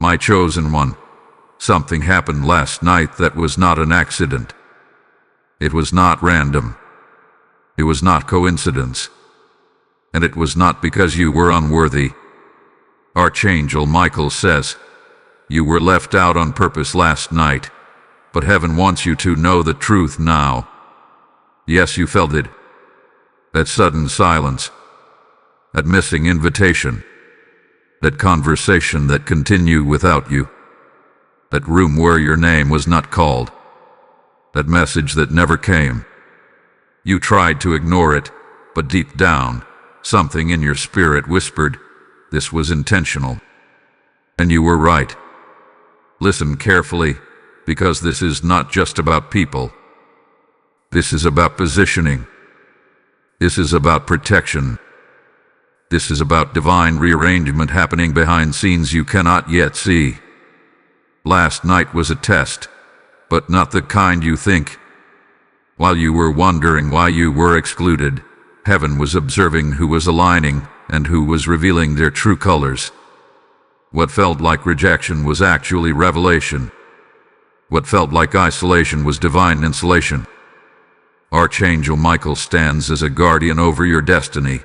my chosen one, something happened last night that was not an accident. It was not random. It was not coincidence. And it was not because you were unworthy. Archangel Michael says, you were left out on purpose last night, but heaven wants you to know the truth now. Yes, you felt it. That sudden silence. That missing invitation. That conversation that continued without you. That room where your name was not called. That message that never came. You tried to ignore it, but deep down, something in your spirit whispered, this was intentional. And you were right. Listen carefully, because this is not just about people. This is about positioning. This is about protection. This is about divine rearrangement happening behind scenes you cannot yet see. Last night was a test, but not the kind you think. While you were wondering why you were excluded, heaven was observing who was aligning and who was revealing their true colors. What felt like rejection was actually revelation. What felt like isolation was divine insulation. Archangel Michael stands as a guardian over your destiny.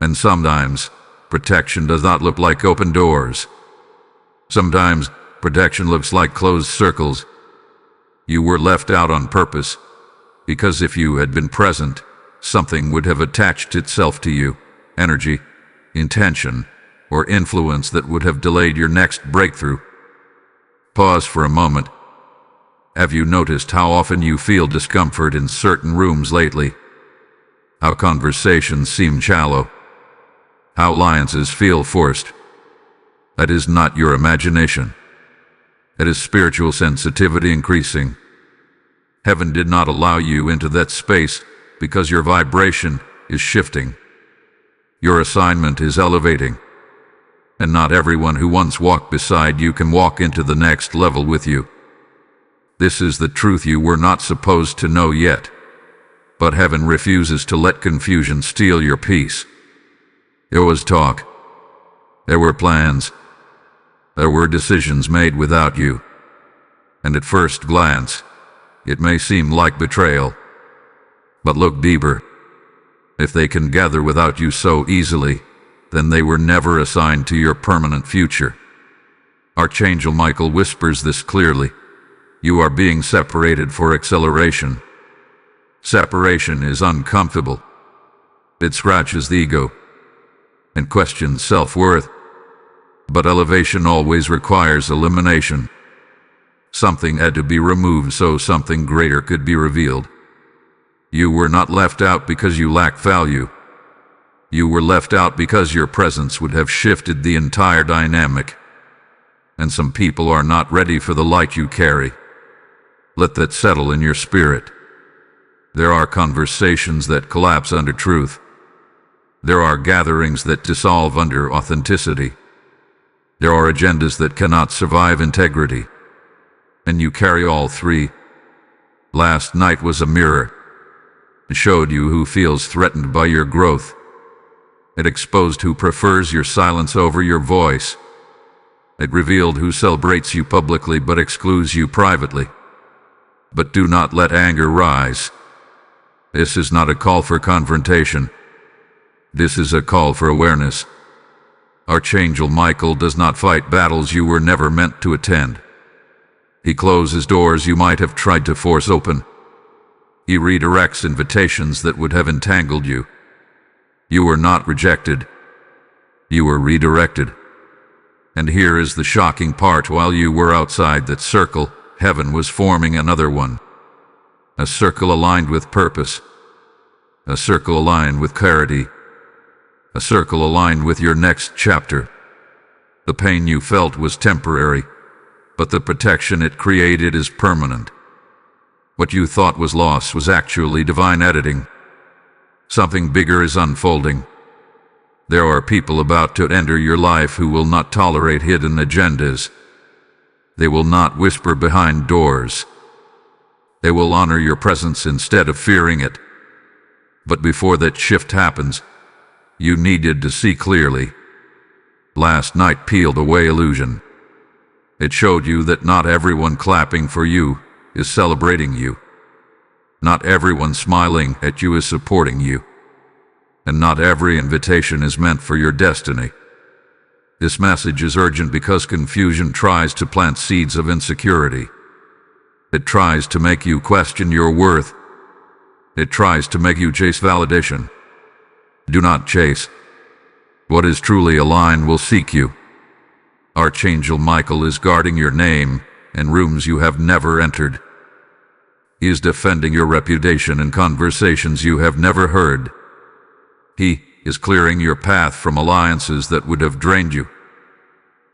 And sometimes, protection does not look like open doors. Sometimes, protection looks like closed circles. You were left out on purpose, because if you had been present, something would have attached itself to you, energy, intention, or influence that would have delayed your next breakthrough. Pause for a moment. Have you noticed how often you feel discomfort in certain rooms lately? How conversations seem shallow? How alliances feel forced? That is not your imagination. That is spiritual sensitivity increasing. Heaven did not allow you into that space because your vibration is shifting. Your assignment is elevating. And not everyone who once walked beside you can walk into the next level with you. This is the truth you were not supposed to know yet. But heaven refuses to let confusion steal your peace. There was talk. There were plans. There were decisions made without you. And at first glance, it may seem like betrayal. But look deeper. If they can gather without you so easily, then they were never assigned to your permanent future. Archangel Michael whispers this clearly. You are being separated for acceleration. Separation is uncomfortable. It scratches the ego and questions self-worth. But elevation always requires elimination. Something had to be removed so something greater could be revealed. You were not left out because you lacked value. You were left out because your presence would have shifted the entire dynamic. And some people are not ready for the light you carry. Let that settle in your spirit. There are conversations that collapse under truth. There are gatherings that dissolve under authenticity. There are agendas that cannot survive integrity. And you carry all three. Last night was a mirror. It showed you who feels threatened by your growth. It exposed who prefers your silence over your voice. It revealed who celebrates you publicly but excludes you privately. But do not let anger rise. This is not a call for confrontation. This is a call for awareness. Archangel Michael does not fight battles you were never meant to attend. He closes doors you might have tried to force open. He redirects invitations that would have entangled you. You were not rejected. You were redirected. And here is the shocking part. While you were outside that circle, heaven was forming another one. A circle aligned with purpose. A circle aligned with clarity. A circle aligned with your next chapter. The pain you felt was temporary, but the protection it created is permanent. What you thought was loss was actually divine editing. Something bigger is unfolding. There are people about to enter your life who will not tolerate hidden agendas. They will not whisper behind doors. They will honor your presence instead of fearing it. But before that shift happens, you needed to see clearly. Last night peeled away illusion. It showed you that not everyone clapping for you is celebrating you. Not everyone smiling at you is supporting you. And not every invitation is meant for your destiny. This message is urgent because confusion tries to plant seeds of insecurity. It tries to make you question your worth. It tries to make you chase validation. Do not chase. What is truly aligned will seek you. Archangel Michael is guarding your name in rooms you have never entered. He is defending your reputation in conversations you have never heard. He is clearing your path from alliances that would have drained you.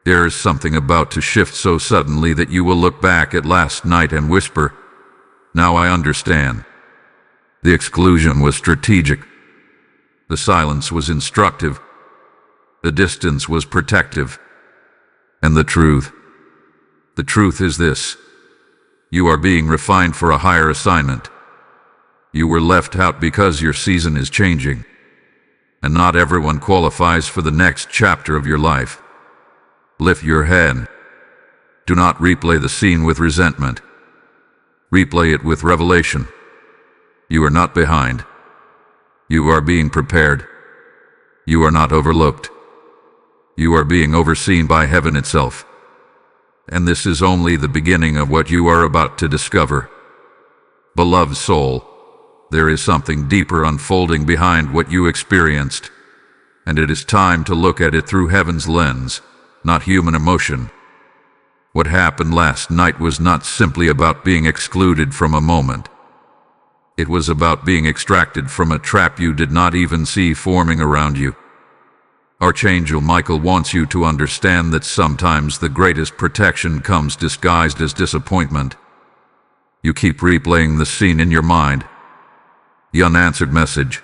There is something about to shift so suddenly that you will look back at last night and whisper, "Now I understand." The exclusion was strategic. The silence was instructive. The distance was protective. And the truth is this: you are being refined for a higher assignment. You were left out because your season is changing. And not everyone qualifies for the next chapter of your life. Lift your head. Do not replay the scene with resentment. Replay it with revelation. You are not behind. You are being prepared. You are not overlooked. You are being overseen by heaven itself. And this is only the beginning of what you are about to discover. Beloved soul, there is something deeper unfolding behind what you experienced, and it is time to look at it through heaven's lens, not human emotion. What happened last night was not simply about being excluded from a moment. It was about being extracted from a trap you did not even see forming around you. Archangel Michael wants you to understand that sometimes the greatest protection comes disguised as disappointment. You keep replaying the scene in your mind. The unanswered message.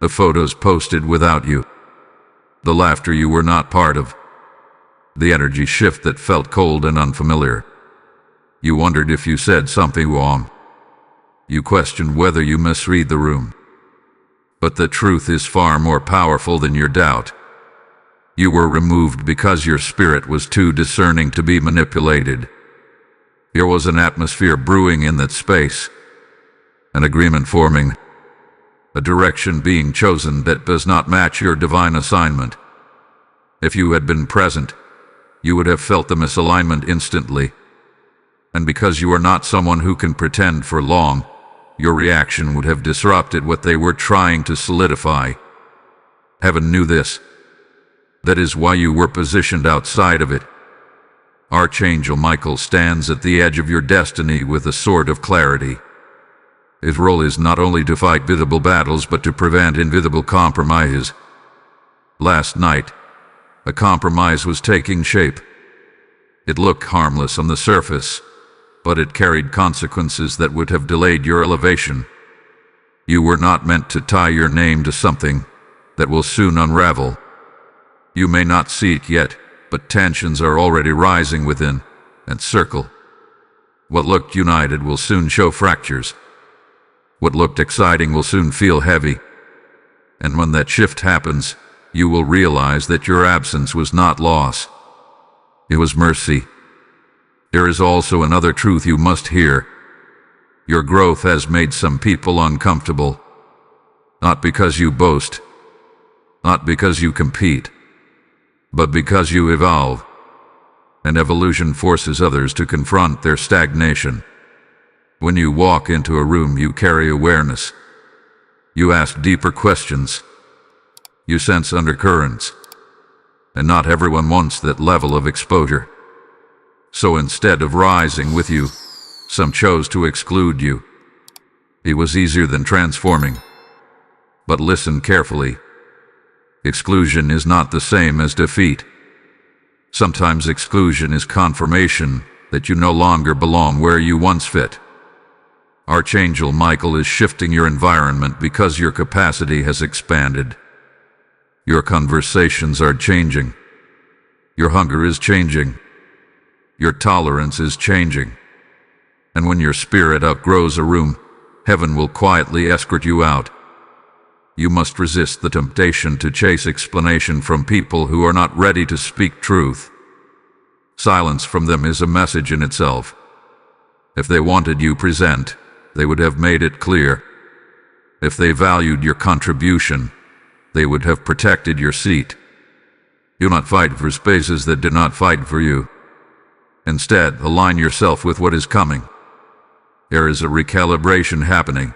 The photos posted without you. The laughter you were not part of. The energy shift that felt cold and unfamiliar. You wondered if you said something wrong. You questioned whether you misread the room. But the truth is far more powerful than your doubt. You were removed because your spirit was too discerning to be manipulated. There was an atmosphere brewing in that space, an agreement forming, a direction being chosen that does not match your divine assignment. If you had been present, you would have felt the misalignment instantly. And because you are not someone who can pretend for long, your reaction would have disrupted what they were trying to solidify. Heaven knew this. That is why you were positioned outside of it. Archangel Michael stands at the edge of your destiny with a sword of clarity. His role is not only to fight visible battles, but to prevent invisible compromises. Last night, a compromise was taking shape. It looked harmless on the surface, but it carried consequences that would have delayed your elevation. You were not meant to tie your name to something that will soon unravel. You may not see it yet, but tensions are already rising within and circle. What looked united will soon show fractures. What looked exciting will soon feel heavy. And when that shift happens, you will realize that your absence was not loss. It was mercy. There is also another truth you must hear. Your growth has made some people uncomfortable. Not because you boast, not because you compete, but because you evolve. And evolution forces others to confront their stagnation. When you walk into a room, you carry awareness. You ask deeper questions. You sense undercurrents. And not everyone wants that level of exposure. So instead of rising with you, some chose to exclude you. It was easier than transforming. But listen carefully. Exclusion is not the same as defeat. Sometimes exclusion is confirmation that you no longer belong where you once fit. Archangel Michael is shifting your environment because your capacity has expanded. Your conversations are changing. Your hunger is changing. Your tolerance is changing. And when your spirit outgrows a room, heaven will quietly escort you out. You must resist the temptation to chase explanation from people who are not ready to speak truth. Silence from them is a message in itself. If they wanted you present, they would have made it clear. If they valued your contribution, they would have protected your seat. Do not fight for spaces that do not fight for you. Instead, align yourself with what is coming. There is a recalibration happening.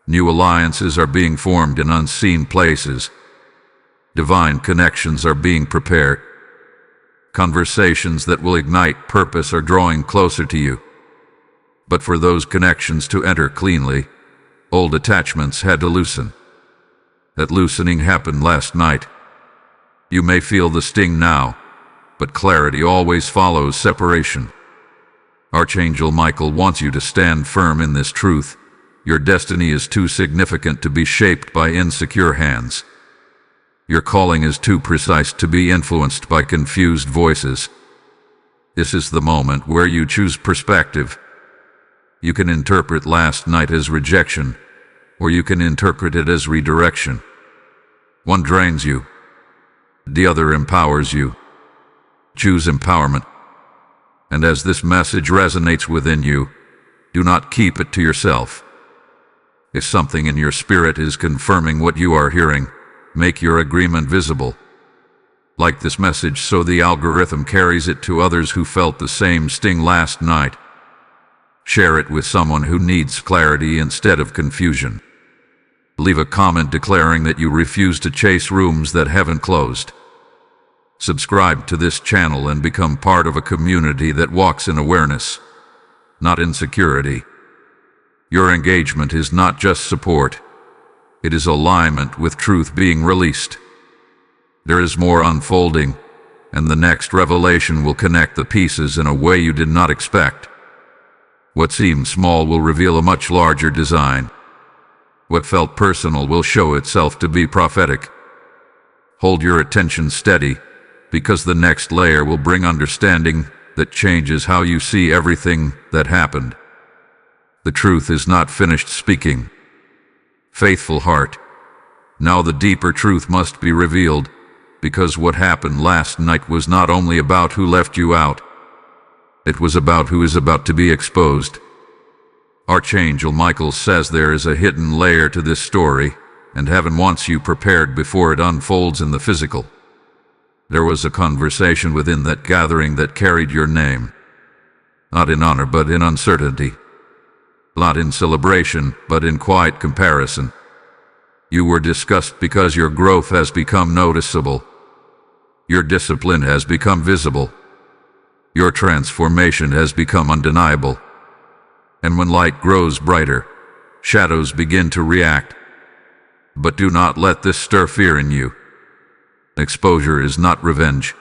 New alliances are being formed in unseen places. Divine connections are being prepared. Conversations that will ignite purpose are drawing closer to you. But for those connections to enter cleanly, old attachments had to loosen. That loosening happened last night. You may feel the sting now, but clarity always follows separation. Archangel Michael wants you to stand firm in this truth. Your destiny is too significant to be shaped by insecure hands. Your calling is too precise to be influenced by confused voices. This is the moment where you choose perspective. You can interpret last night as rejection, or you can interpret it as redirection. One drains you, the other empowers you. Choose empowerment. And as this message resonates within you, do not keep it to yourself. If something in your spirit is confirming what you are hearing, make your agreement visible. Like this message so the algorithm carries it to others who felt the same sting last night. Share it with someone who needs clarity instead of confusion. Leave a comment declaring that you refuse to chase rooms that haven't closed. Subscribe to this channel and become part of a community that walks in awareness, not insecurity. Your engagement is not just support. It is alignment with truth being released. There is more unfolding, and the next revelation will connect the pieces in a way you did not expect. What seemed small will reveal a much larger design. What felt personal will show itself to be prophetic. Hold your attention steady, because the next layer will bring understanding that changes how you see everything that happened. The truth is not finished speaking. Faithful heart. Now the deeper truth must be revealed, because what happened last night was not only about who left you out, it was about who is about to be exposed. Archangel Michael says there is a hidden layer to this story, and heaven wants you prepared before it unfolds in the physical. There was a conversation within that gathering that carried your name, not in honor but in uncertainty. Not in celebration, but in quiet comparison. You were discussed because your growth has become noticeable. Your discipline has become visible. Your transformation has become undeniable. And when light grows brighter, shadows begin to react. But do not let this stir fear in you. Exposure is not revenge.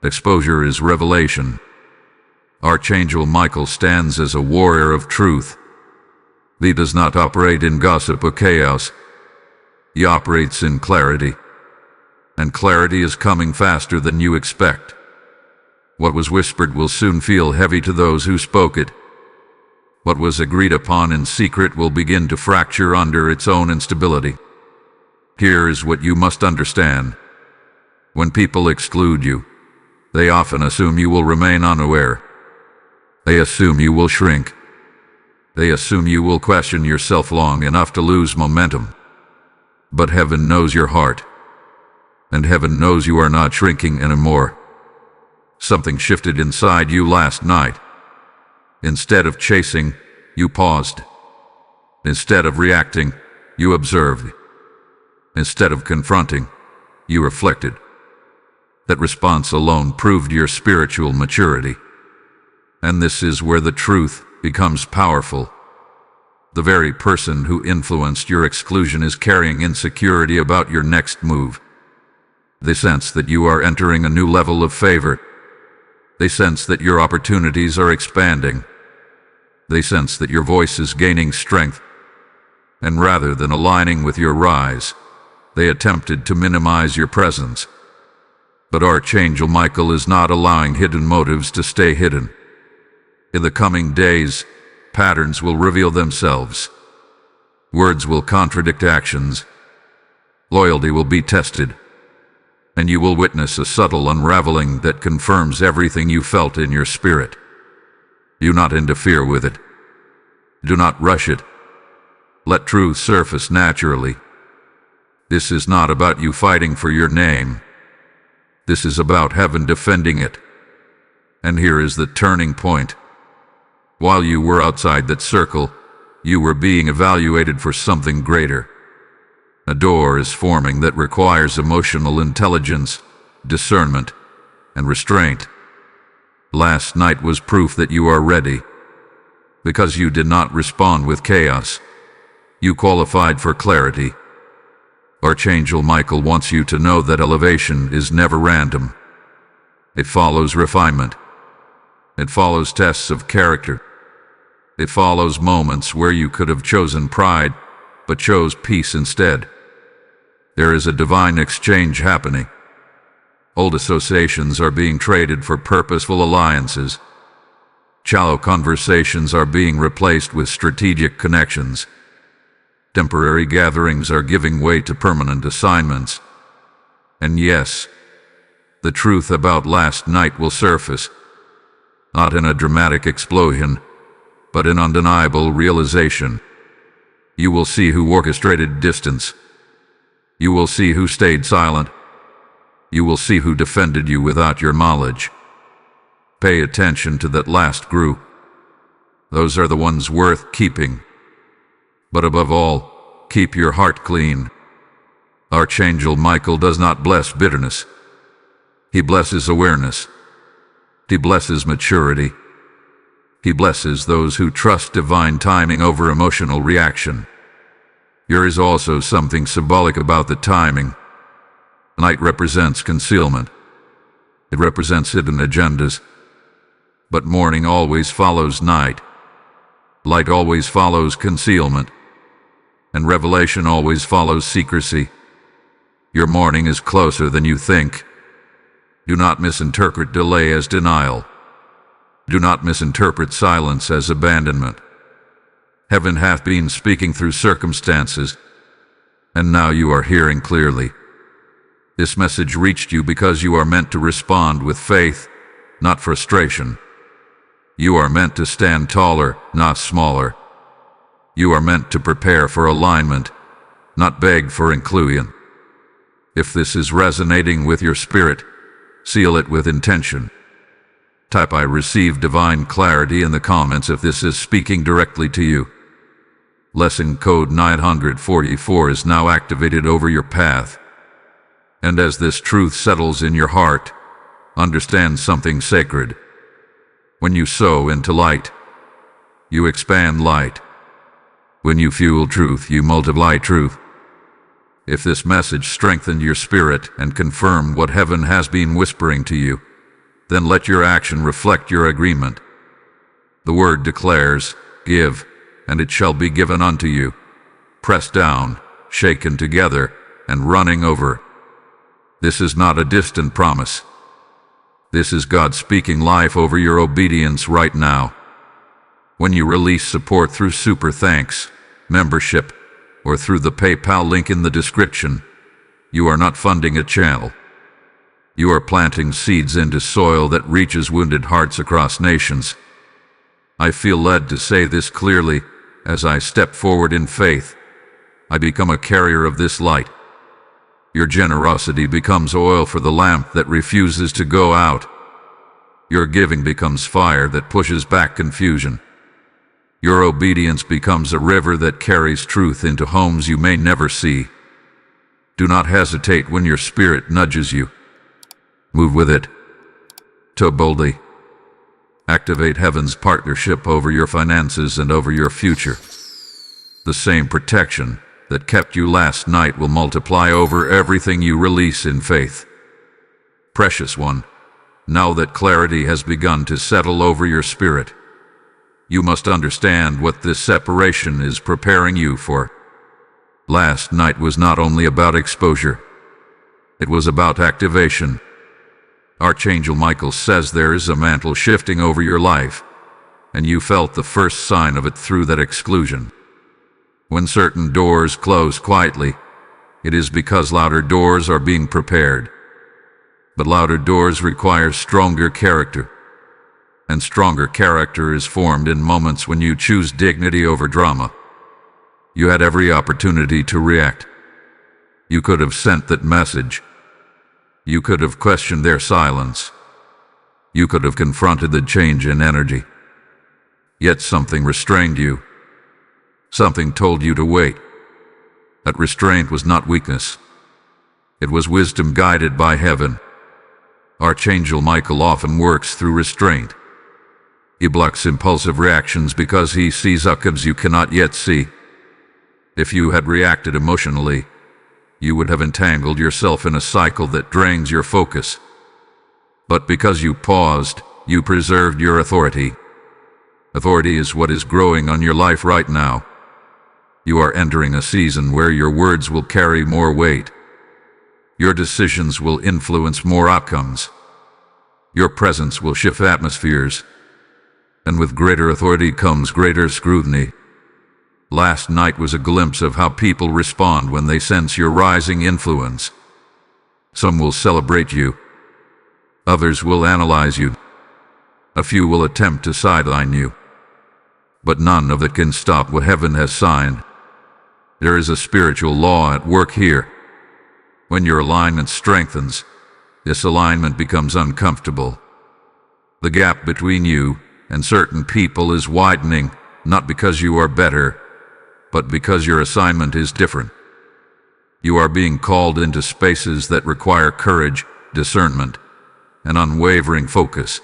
Exposure is revelation. Archangel Michael stands as a warrior of truth. He does not operate in gossip or chaos. He operates in clarity. And clarity is coming faster than you expect. What was whispered will soon feel heavy to those who spoke it. What was agreed upon in secret will begin to fracture under its own instability. Here is what you must understand. When people exclude you, they often assume you will remain unaware. They assume you will shrink. They assume you will question yourself long enough to lose momentum. But heaven knows your heart. And heaven knows you are not shrinking anymore. Something shifted inside you last night. Instead of chasing, you paused. Instead of reacting, you observed. Instead of confronting, you reflected. That response alone proved your spiritual maturity. And this is where the truth becomes powerful. The very person who influenced your exclusion is carrying insecurity about your next move. They sense that you are entering a new level of favor. They sense that your opportunities are expanding. They sense that your voice is gaining strength. And rather than aligning with your rise, they attempted to minimize your presence. But Archangel Michael is not allowing hidden motives to stay hidden. In the coming days, patterns will reveal themselves. Words will contradict actions. Loyalty will be tested. and you will witness a subtle unraveling that confirms everything you felt in your spirit. Do not interfere with it. Do not rush it. Let truth surface naturally. This is not about you fighting for your name. This is about heaven defending it. And here is the turning point. While you were outside that circle, you were being evaluated for something greater. A door is forming that requires emotional intelligence, discernment, and restraint. Last night was proof that you are ready. Because you did not respond with chaos, you qualified for clarity. Archangel Michael wants you to know that elevation is never random. It follows refinement. It follows tests of character. It follows moments where you could have chosen pride, but chose peace instead. There is a divine exchange happening. Old associations are being traded for purposeful alliances. Shallow conversations are being replaced with strategic connections. Temporary gatherings are giving way to permanent assignments. And yes, the truth about last night will surface, not in a dramatic explosion, but in undeniable realization. You will see who orchestrated distance. You will see who stayed silent. You will see who defended you without your knowledge. Pay attention to that last group. Those are the ones worth keeping. But above all, keep your heart clean. Archangel Michael does not bless bitterness. He blesses awareness. He blesses maturity. He blesses those who trust divine timing over emotional reaction. There is also something symbolic about the timing. Night represents concealment. It represents hidden agendas. But morning always follows night. Light always follows concealment. And revelation always follows secrecy. Your morning is closer than you think. Do not misinterpret delay as denial. Do not misinterpret silence as abandonment. Heaven hath been speaking through circumstances, and now you are hearing clearly. This message reached you because you are meant to respond with faith, not frustration. You are meant to stand taller, not smaller. You are meant to prepare for alignment, not beg for inclusion. If this is resonating with your spirit, seal it with intention. Type "I receive divine clarity" in the comments if this is speaking directly to you. Lesson code 944 is now activated over your path. And as this truth settles in your heart, understand something sacred. When you sow into light, you expand light. When you fuel truth, you multiply truth. If this message strengthened your spirit and confirmed what heaven has been whispering to you, then let your action reflect your agreement. The word declares, "Give, and it shall be given unto you, pressed down, shaken together, and running over." This is not a distant promise. This is God speaking life over your obedience right now. When you release support through Super Thanks, membership, or through the PayPal link in the description, you are not funding a channel. You are planting seeds into soil that reaches wounded hearts across nations. I feel led to say this clearly as I step forward in faith. I become a carrier of this light. Your generosity becomes oil for the lamp that refuses to go out. Your giving becomes fire that pushes back confusion. Your obedience becomes a river that carries truth into homes you may never see. Do not hesitate when your spirit nudges you. Move with it. Toe boldly. Activate heaven's partnership over your finances and over your future. The same protection that kept you last night will multiply over everything you release in faith. Precious one, now that clarity has begun to settle over your spirit, you must understand what this separation is preparing you for. Last night was not only about exposure, it was about activation. Archangel Michael says there is a mantle shifting over your life, and you felt the first sign of it through that exclusion. When certain doors close quietly, it is because louder doors are being prepared. But louder doors require stronger character. And stronger character is formed in moments when you choose dignity over drama. You had every opportunity to react. You could have sent that message. You could have questioned their silence. You could have confronted the change in energy. Yet something restrained you. Something told you to wait. That restraint was not weakness. It was wisdom guided by heaven. Archangel Michael often works through restraint. He blocks impulsive reactions because he sees outcomes you cannot yet see. If you had reacted emotionally, you would have entangled yourself in a cycle that drains your focus. But because you paused, you preserved your authority. Authority is what is growing on your life right now. You are entering a season where your words will carry more weight. Your decisions will influence more outcomes. Your presence will shift atmospheres. And with greater authority comes greater scrutiny. Last night was a glimpse of how people respond when they sense your rising influence. Some will celebrate you. Others will analyze you. A few will attempt to sideline you. But none of it can stop what heaven has signed. There is a spiritual law at work here. When your alignment strengthens, this alignment becomes uncomfortable. The gap between you and certain people is widening, not because you are better, but because your assignment is different. You are being called into spaces that require courage, discernment, and unwavering focus.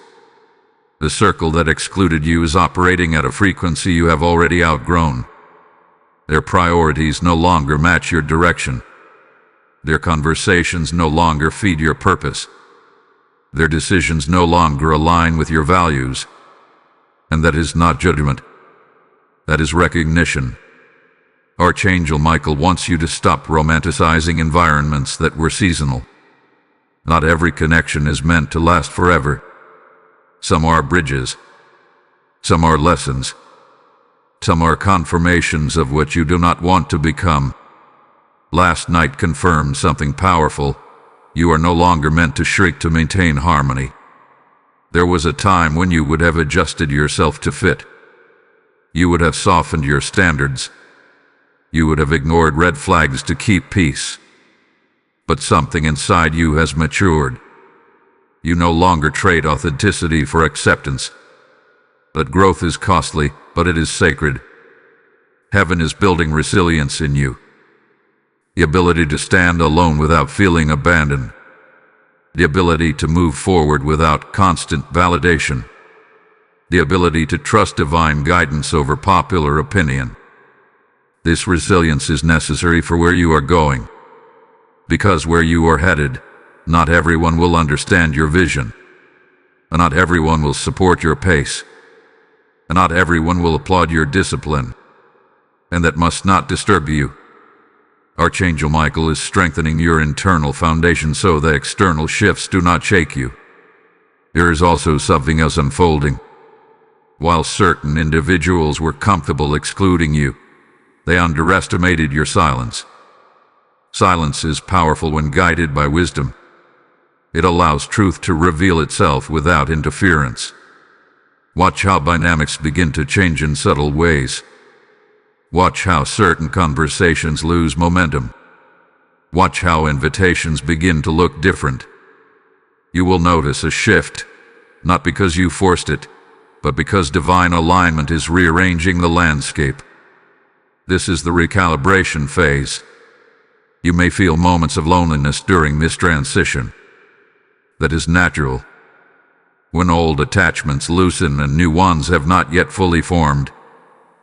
The circle that excluded you is operating at a frequency you have already outgrown. Their priorities no longer match your direction. Their conversations no longer feed your purpose. Their decisions no longer align with your values. And that is not judgment. That is recognition. Archangel Michael wants you to stop romanticizing environments that were seasonal. Not every connection is meant to last forever. Some are bridges. Some are lessons. Some are confirmations of what you do not want to become. Last night confirmed something powerful. You are no longer meant to shrink to maintain harmony. There was a time when you would have adjusted yourself to fit. You would have softened your standards. You would have ignored red flags to keep peace. But something inside you has matured. You no longer trade authenticity for acceptance. That growth is costly, but it is sacred. Heaven is building resilience in you. The ability to stand alone without feeling abandoned. The ability to move forward without constant validation. The ability to trust divine guidance over popular opinion. This resilience is necessary for where you are going. Because where you are headed, not everyone will understand your vision. And not everyone will support your pace. And not everyone will applaud your discipline. And that must not disturb you. Archangel Michael is strengthening your internal foundation so the external shifts do not shake you. There is also something else unfolding. While certain individuals were comfortable excluding you, they underestimated your silence. Silence is powerful when guided by wisdom. It allows truth to reveal itself without interference. Watch how dynamics begin to change in subtle ways. Watch how certain conversations lose momentum. Watch how invitations begin to look different. You will notice a shift, not because you forced it, but because divine alignment is rearranging the landscape. This is the recalibration phase. You may feel moments of loneliness during this transition. That is natural. When old attachments loosen and new ones have not yet fully formed,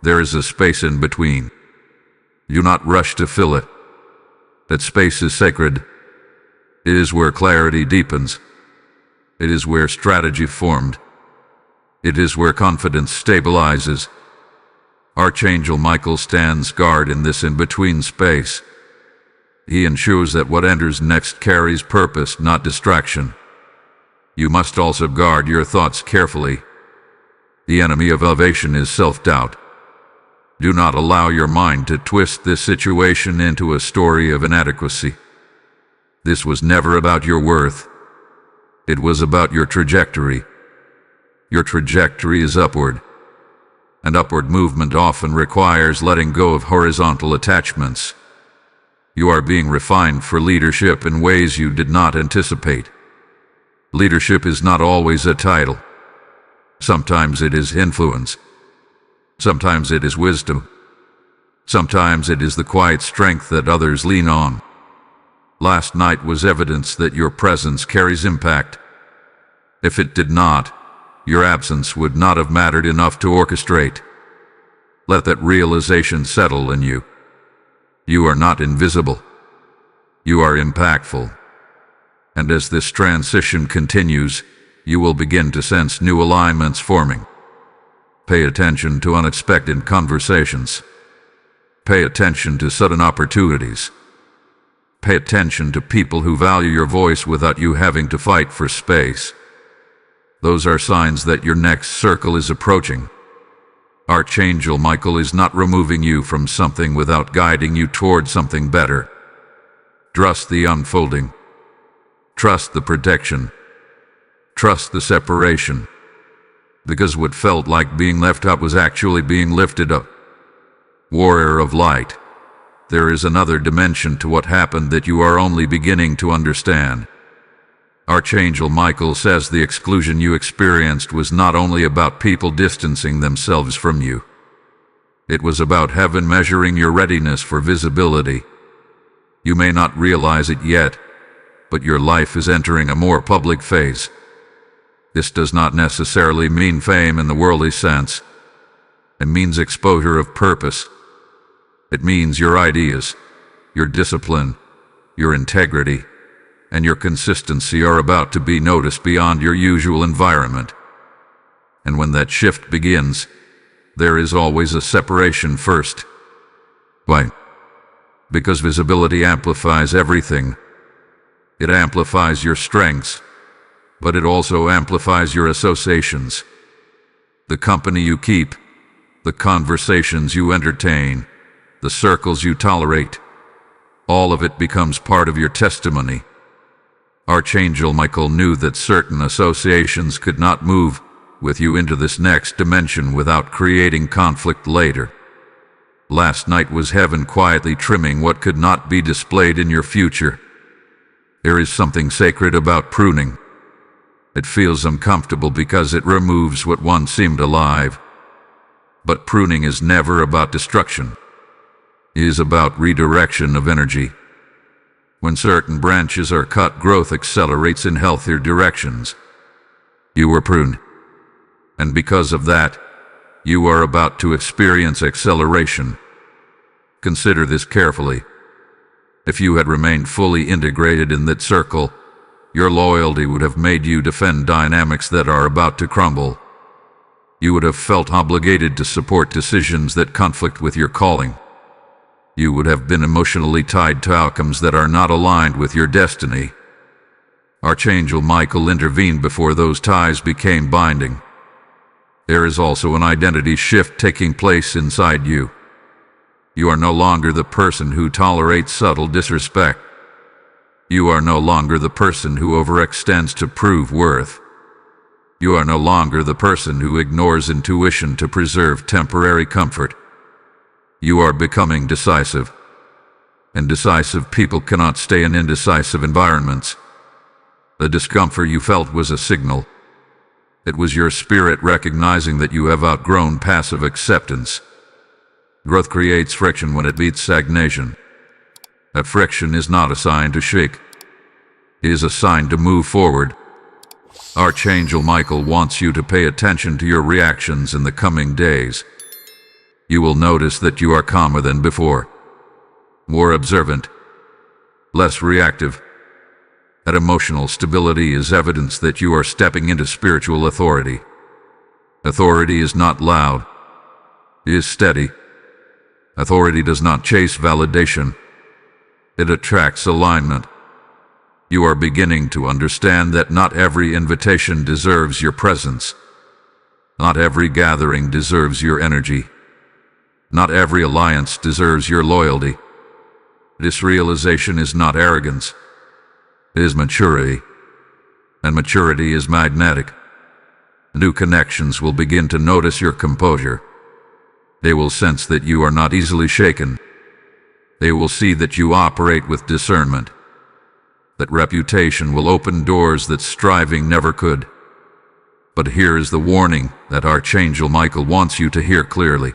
there is a space in between. Do not rush to fill it. That space is sacred. It is where clarity deepens. It is where strategy formed. It is where confidence stabilizes. Archangel Michael stands guard in this in-between space. He ensures that what enters next carries purpose, not distraction. You must also guard your thoughts carefully. The enemy of elevation is self-doubt. Do not allow your mind to twist this situation into a story of inadequacy. This was never about your worth. It was about your trajectory. Your trajectory is upward, and upward movement often requires letting go of horizontal attachments. You are being refined for leadership in ways you did not anticipate. Leadership is not always a title. Sometimes it is influence. Sometimes it is wisdom. Sometimes it is the quiet strength that others lean on. Last night was evidence that your presence carries impact. If it did not, your absence would not have mattered enough to orchestrate. Let that realization settle in you. You are not invisible. You are impactful. And as this transition continues, you will begin to sense new alignments forming. Pay attention to unexpected conversations. Pay attention to sudden opportunities. Pay attention to people who value your voice without you having to fight for space. Those are signs that your next circle is approaching. Archangel Michael is not removing you from something without guiding you toward something better. Trust the unfolding. Trust the protection. Trust the separation. Because what felt like being left up was actually being lifted up. Warrior of light, there is another dimension to what happened that you are only beginning to understand. Archangel Michael says the exclusion you experienced was not only about people distancing themselves from you. It was about heaven measuring your readiness for visibility. You may not realize it yet, but your life is entering a more public phase. This does not necessarily mean fame in the worldly sense. It means exposure of purpose. It means your ideas, your discipline, your integrity, and your consistency are about to be noticed beyond your usual environment. And when that shift begins, there is always a separation first. Why? Because visibility amplifies everything. It amplifies your strengths, but it also amplifies your associations. The company you keep, the conversations you entertain, the circles you tolerate, all of it becomes part of your testimony. Archangel Michael knew that certain associations could not move with you into this next dimension without creating conflict later. Last night was heaven quietly trimming what could not be displayed in your future. There is something sacred about pruning. It feels uncomfortable because it removes what once seemed alive. But pruning is never about destruction. It is about redirection of energy. When certain branches are cut, growth accelerates in healthier directions. You were pruned. And because of that, you are about to experience acceleration. Consider this carefully. If you had remained fully integrated in that circle, your loyalty would have made you defend dynamics that are about to crumble. You would have felt obligated to support decisions that conflict with your calling. You would have been emotionally tied to outcomes that are not aligned with your destiny. Archangel Michael intervened before those ties became binding. There is also an identity shift taking place inside you. You are no longer the person who tolerates subtle disrespect. You are no longer the person who overextends to prove worth. You are no longer the person who ignores intuition to preserve temporary comfort. You are becoming decisive. And decisive people cannot stay in indecisive environments. The discomfort you felt was a signal. It was your spirit recognizing that you have outgrown passive acceptance. Growth creates friction when it beats stagnation. That friction is not a sign to shake. It is a sign to move forward. Archangel Michael wants you to pay attention to your reactions in the coming days. You will notice that you are calmer than before, more observant, less reactive. That emotional stability is evidence that you are stepping into spiritual authority. Authority is not loud. It is steady. Authority does not chase validation. It attracts alignment. You are beginning to understand that not every invitation deserves your presence. Not every gathering deserves your energy. Not every alliance deserves your loyalty. This realization is not arrogance. It is maturity. and maturity is magnetic. New connections will begin to notice your composure. They will sense that you are not easily shaken. They will see that you operate with discernment. That reputation will open doors that striving never could. But here is the warning that Archangel Michael wants you to hear clearly.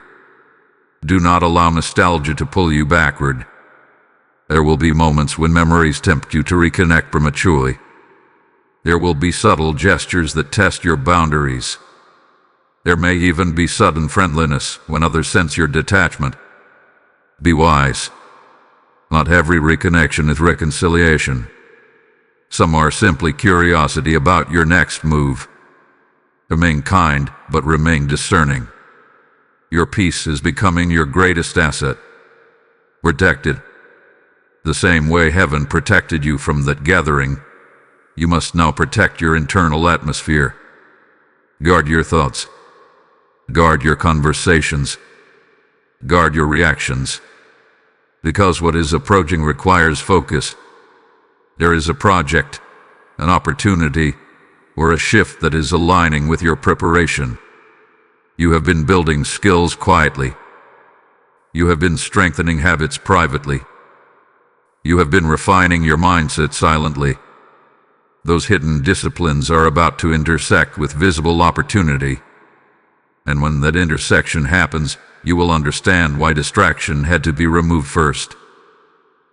Do not allow nostalgia to pull you backward. There will be moments when memories tempt you to reconnect prematurely. There will be subtle gestures that test your boundaries. There may even be sudden friendliness when others sense your detachment. Be wise. Not every reconnection is reconciliation. Some are simply curiosity about your next move. Remain kind, but remain discerning. Your peace is becoming your greatest asset. Protect it. The same way heaven protected you from that gathering, you must now protect your internal atmosphere. Guard your thoughts. Guard your conversations. Guard your reactions. Because what is approaching requires focus. There is a project, an opportunity, or a shift that is aligning with your preparation. You have been building skills quietly. You have been strengthening habits privately. You have been refining your mindset silently. Those hidden disciplines are about to intersect with visible opportunity. And when that intersection happens, you will understand why distraction had to be removed first.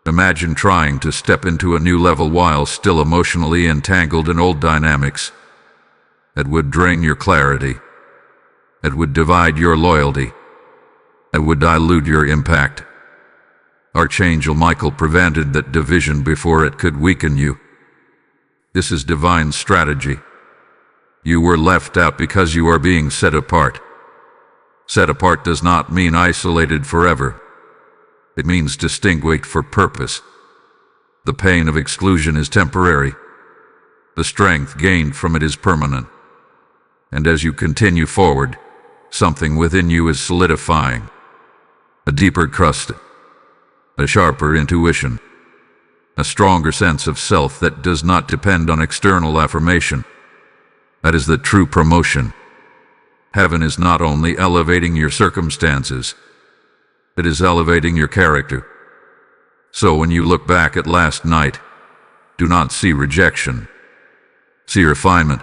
Imagine trying to step into a new level while still emotionally entangled in old dynamics. It would drain your clarity. It would divide your loyalty. It would dilute your impact. Archangel Michael prevented that division before it could weaken you. This is divine strategy. You were left out because you are being set apart. Set apart does not mean isolated forever. It means distinguished for purpose. The pain of exclusion is temporary. The strength gained from it is permanent. And as you continue forward, something within you is solidifying. A deeper trust, a sharper intuition, a stronger sense of self that does not depend on external affirmation. That is the true promotion. Heaven is not only elevating your circumstances, it is elevating your character. So when you look back at last night, do not see rejection. See refinement.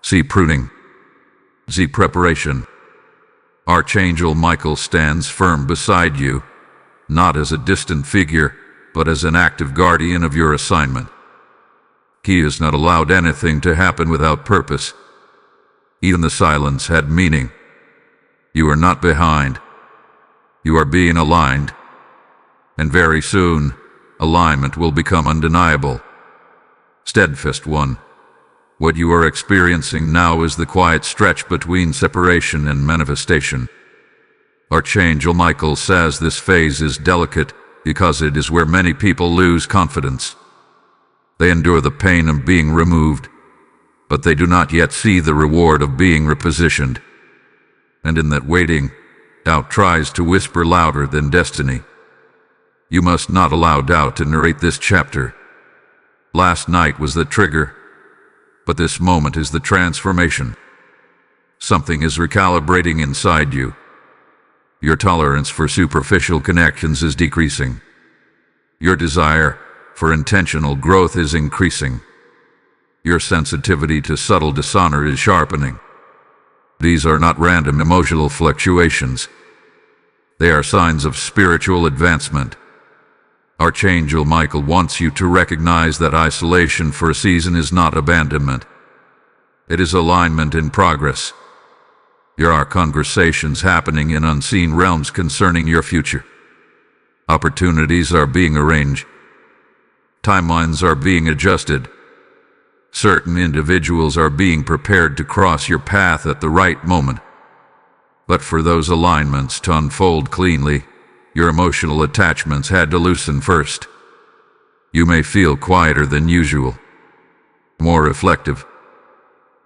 See pruning. See preparation. Archangel Michael stands firm beside you, not as a distant figure, but as an active guardian of your assignment. He has not allowed anything to happen without purpose. Even the silence had meaning. You are not behind. You are being aligned. And very soon, alignment will become undeniable. Steadfast one. What you are experiencing now is the quiet stretch between separation and manifestation. Archangel Michael says this phase is delicate because it is where many people lose confidence. They endure the pain of being removed, but they do not yet see the reward of being repositioned. And in that waiting, doubt tries to whisper louder than destiny. You must not allow doubt to narrate this chapter. Last night was the trigger, but this moment is the transformation. Something is recalibrating inside you. Your tolerance for superficial connections is decreasing. Your desire for intentional growth is increasing. Your sensitivity to subtle dishonor is sharpening. These are not random emotional fluctuations. They are signs of spiritual advancement. Archangel Michael wants you to recognize that isolation for a season is not abandonment. It is alignment in progress. There are conversations happening in unseen realms concerning your future. Opportunities are being arranged. Timelines are being adjusted. Certain individuals are being prepared to cross your path at the right moment. But for those alignments to unfold cleanly, your emotional attachments had to loosen first. You may feel quieter than usual, more reflective,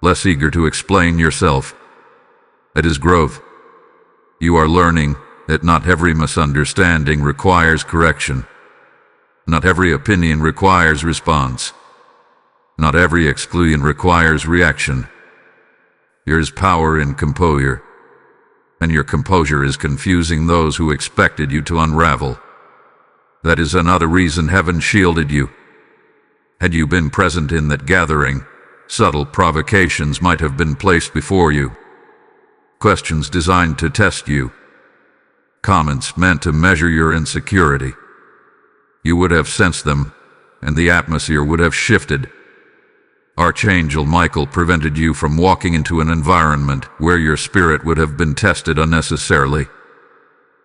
less eager to explain yourself. It is growth. You are learning that not every misunderstanding requires correction. Not every opinion requires response. Not every exclusion requires reaction. There is power in composure, and your composure is confusing those who expected you to unravel. That is another reason heaven shielded you. Had you been present in that gathering, subtle provocations might have been placed before you. Questions designed to test you. Comments meant to measure your insecurity. You would have sensed them, and the atmosphere would have shifted. Archangel Michael prevented you from walking into an environment where your spirit would have been tested unnecessarily.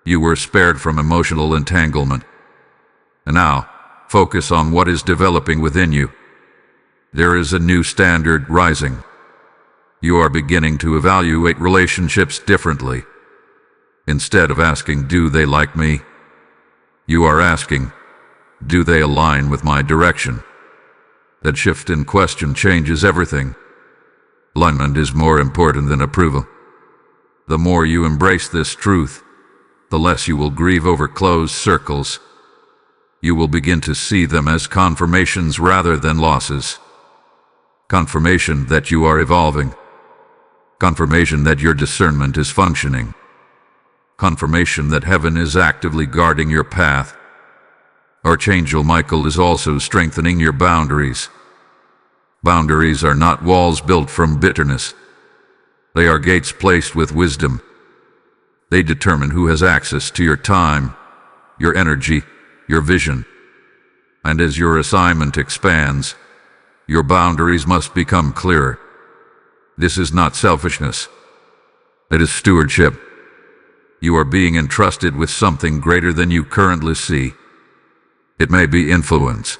You were spared from emotional entanglement. And now, focus on what is developing within you. There is a new standard rising. You are beginning to evaluate relationships differently. Instead of asking, "Do they like me?" you are asking, "Do they align with my direction?" That shift in question changes everything. Alignment is more important than approval. The more you embrace this truth, the less you will grieve over closed circles. You will begin to see them as confirmations rather than losses. Confirmation that you are evolving. Confirmation that your discernment is functioning. Confirmation that heaven is actively guarding your path. Archangel Michael is also strengthening your boundaries. Boundaries are not walls built from bitterness. They are gates placed with wisdom. They determine who has access to your time, your energy, your vision. And as your assignment expands, your boundaries must become clearer. This is not selfishness. It is stewardship. You are being entrusted with something greater than you currently see. It may be influence.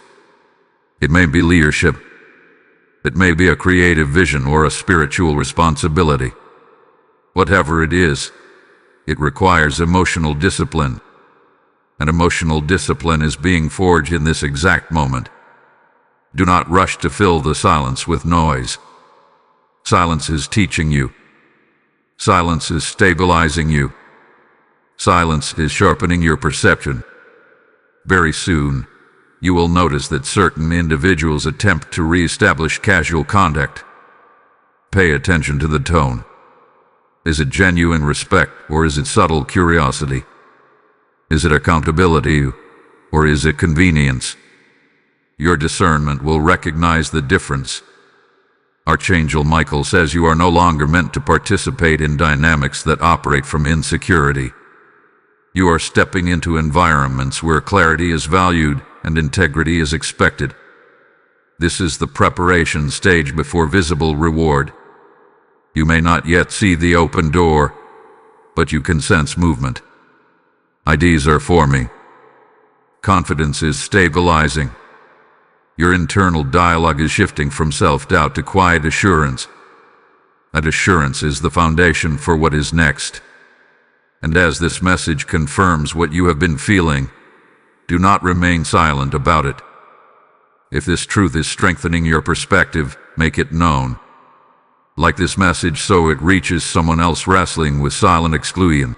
It may be leadership. It may be a creative vision or a spiritual responsibility. Whatever it is, it requires emotional discipline. And emotional discipline is being forged in this exact moment. Do not rush to fill the silence with noise. Silence is teaching you. Silence is stabilizing you. Silence is sharpening your perception. Very soon, you will notice that certain individuals attempt to re-establish casual conduct. Pay attention to the tone. Is it genuine respect, or is it subtle curiosity? Is it accountability, or is it convenience? Your discernment will recognize the difference. Archangel Michael says you are no longer meant to participate in dynamics that operate from insecurity. You are stepping into environments where clarity is valued and integrity is expected. This is the preparation stage before visible reward. You may not yet see the open door, but you can sense movement. Ideas are forming. Confidence is stabilizing. Your internal dialogue is shifting from self-doubt to quiet assurance. That assurance is the foundation for what is next. And as this message confirms what you have been feeling, do not remain silent about it. If this truth is strengthening your perspective, make it known. Like this message, so it reaches someone else wrestling with silent exclusion.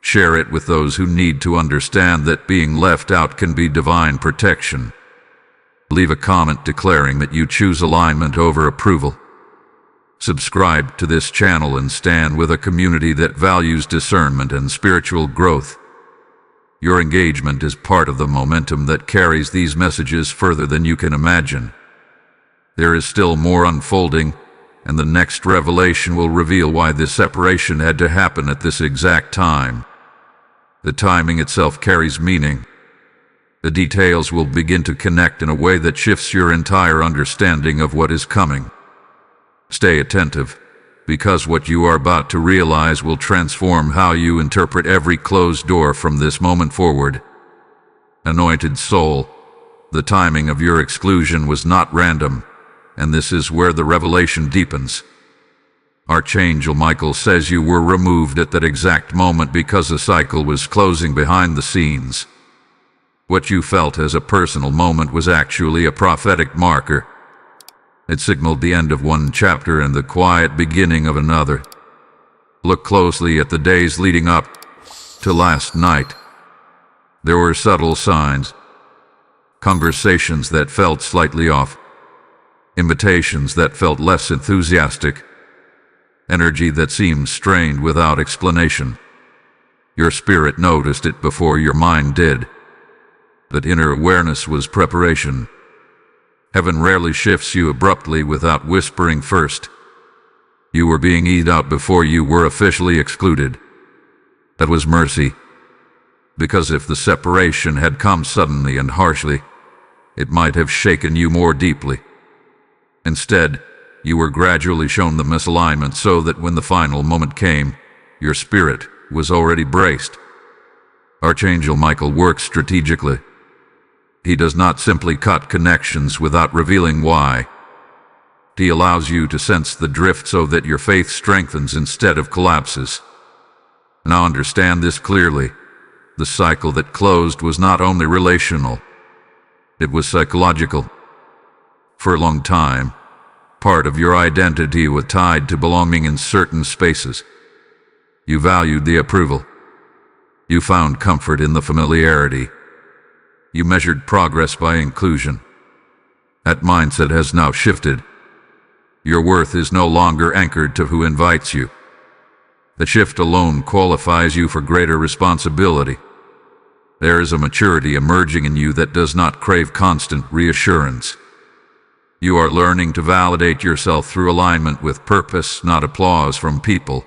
Share it with those who need to understand that being left out can be divine protection. Leave a comment declaring that you choose alignment over approval. Subscribe to this channel and stand with a community that values discernment and spiritual growth. Your engagement is part of the momentum that carries these messages further than you can imagine. There is still more unfolding, and the next revelation will reveal why this separation had to happen at this exact time. The timing itself carries meaning. The details will begin to connect in a way that shifts your entire understanding of what is coming. Stay attentive, because what you are about to realize will transform how you interpret every closed door from this moment forward. Anointed soul, the timing of your exclusion was not random, and this is where the revelation deepens. Archangel Michael says you were removed at that exact moment because a cycle was closing behind the scenes. What you felt as a personal moment was actually a prophetic marker. It signaled the end of one chapter and the quiet beginning of another. Look closely at the days leading up to last night. There were subtle signs, conversations that felt slightly off, invitations that felt less enthusiastic, energy that seemed strained without explanation. Your spirit noticed it before your mind did. That inner awareness was preparation. Heaven rarely shifts you abruptly without whispering first. You were being eaten out before you were officially excluded. That was mercy. Because if the separation had come suddenly and harshly, it might have shaken you more deeply. Instead, you were gradually shown the misalignment so that when the final moment came, your spirit was already braced. Archangel Michael works strategically. He does not simply cut connections without revealing why. He allows you to sense the drift so that your faith strengthens instead of collapses. Now understand this clearly. The cycle that closed was not only relational, it was psychological. For a long time, part of your identity was tied to belonging in certain spaces. You valued the approval. You found comfort in the familiarity. You measured progress by inclusion. That mindset has now shifted. Your worth is no longer anchored to who invites you. The shift alone qualifies you for greater responsibility. There is a maturity emerging in you that does not crave constant reassurance. You are learning to validate yourself through alignment with purpose, not applause from people.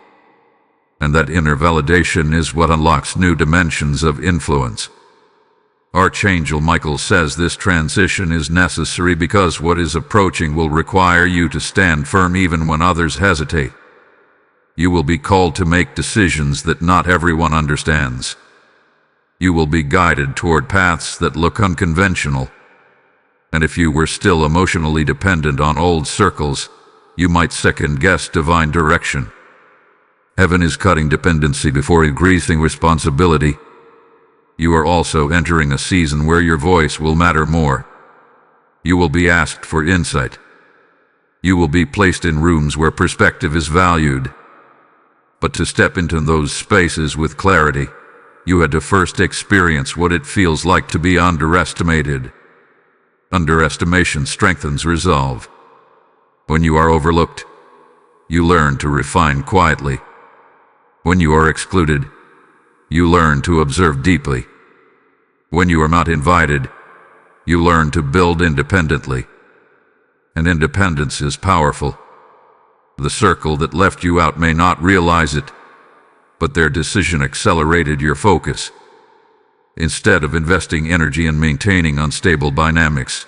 And that inner validation is what unlocks new dimensions of influence. Archangel Michael says this transition is necessary because what is approaching will require you to stand firm even when others hesitate. You will be called to make decisions that not everyone understands. You will be guided toward paths that look unconventional. And if you were still emotionally dependent on old circles, you might second-guess divine direction. Heaven is cutting dependency before increasing responsibility. You are also entering a season where your voice will matter more. You will be asked for insight. You will be placed in rooms where perspective is valued. But to step into those spaces with clarity, you had to first experience what it feels like to be underestimated. Underestimation strengthens resolve. When you are overlooked, you learn to refine quietly. When you are excluded, you learn to observe deeply. When you are not invited, you learn to build independently. And independence is powerful. The circle that left you out may not realize it, but their decision accelerated your focus. Instead of investing energy in maintaining unstable dynamics,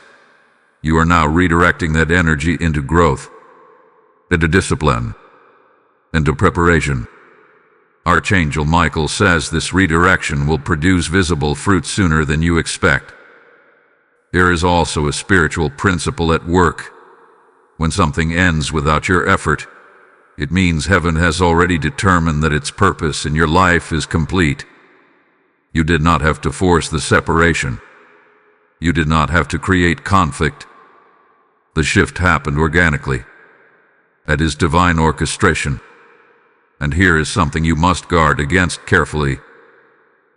you are now redirecting that energy into growth, into discipline, into preparation. Archangel Michael says this redirection will produce visible fruit sooner than you expect. There is also a spiritual principle at work. When something ends without your effort, it means heaven has already determined that its purpose in your life is complete. You did not have to force the separation. You did not have to create conflict. The shift happened organically. That is divine orchestration. And here is something you must guard against carefully.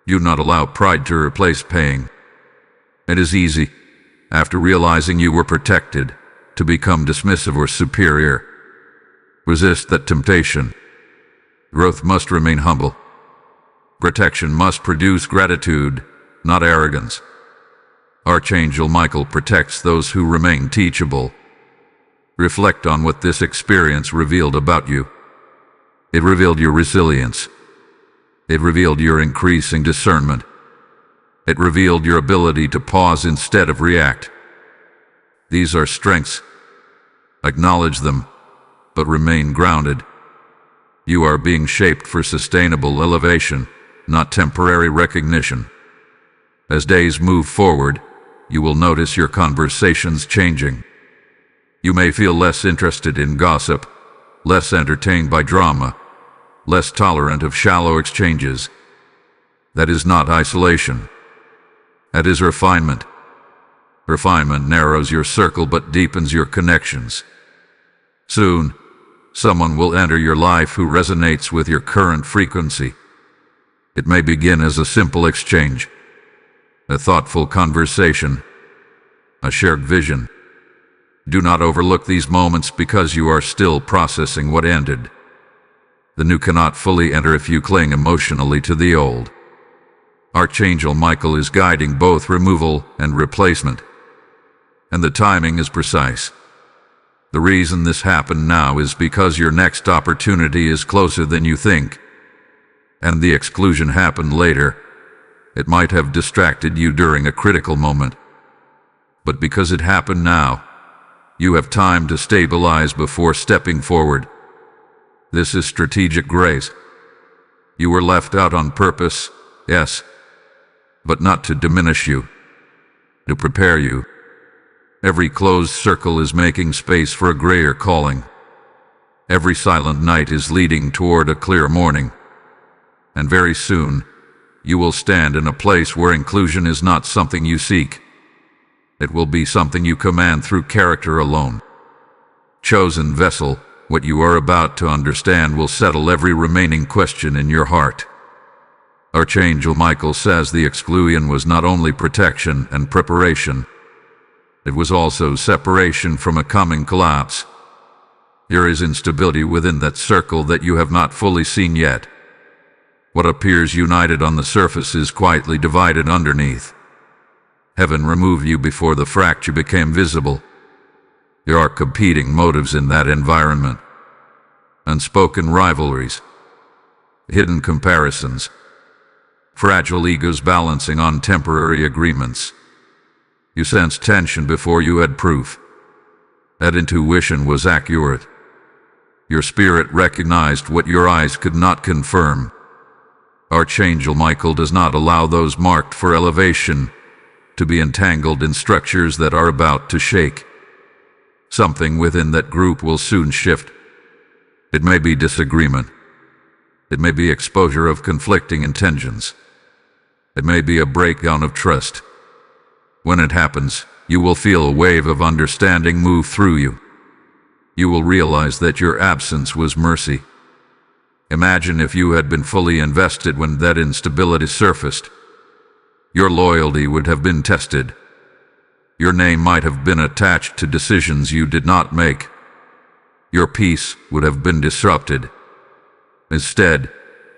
Do not allow pride to replace pain. It is easy, after realizing you were protected, to become dismissive or superior. Resist that temptation. Growth must remain humble. Protection must produce gratitude, not arrogance. Archangel Michael protects those who remain teachable. Reflect on what this experience revealed about you. It revealed your resilience. It revealed your increasing discernment. It revealed your ability to pause instead of react. These are strengths. Acknowledge them, but remain grounded. You are being shaped for sustainable elevation, not temporary recognition. As days move forward, you will notice your conversations changing. You may feel less interested in gossip, less entertained by drama, less tolerant of shallow exchanges. That is not isolation. That is refinement. Refinement narrows your circle but deepens your connections. Soon, someone will enter your life who resonates with your current frequency. It may begin as a simple exchange, a thoughtful conversation, a shared vision. Do not overlook these moments because you are still processing what ended. The new cannot fully enter if you cling emotionally to the old. Archangel Michael is guiding both removal and replacement, and the timing is precise. The reason this happened now is because your next opportunity is closer than you think, and the exclusion happened later. It might have distracted you during a critical moment, but because it happened now, you have time to stabilize before stepping forward. This is strategic grace. You were left out on purpose, yes, but not to diminish you, to prepare you. Every closed circle is making space for a grayer calling. Every silent night is leading toward a clear morning. And very soon, you will stand in a place where inclusion is not something you seek. It will be something you command through character alone. Chosen vessel, what you are about to understand will settle every remaining question in your heart. Archangel Michael says the exclusion was not only protection and preparation, it was also separation from a coming collapse. There is instability within that circle that you have not fully seen yet. What appears united on the surface is quietly divided underneath. Heaven removed you before the fracture became visible. There are competing motives in that environment. Unspoken rivalries, hidden comparisons, fragile egos balancing on temporary agreements. You sensed tension before you had proof. That intuition was accurate. Your spirit recognized what your eyes could not confirm. Archangel Michael does not allow those marked for elevation to be entangled in structures that are about to shake. Something within that group will soon shift. It may be disagreement. It may be exposure of conflicting intentions. It may be a breakdown of trust. When it happens, you will feel a wave of understanding move through you. You will realize that your absence was mercy. Imagine if you had been fully invested when that instability surfaced. Your loyalty would have been tested. Your name might have been attached to decisions you did not make. Your peace would have been disrupted. Instead,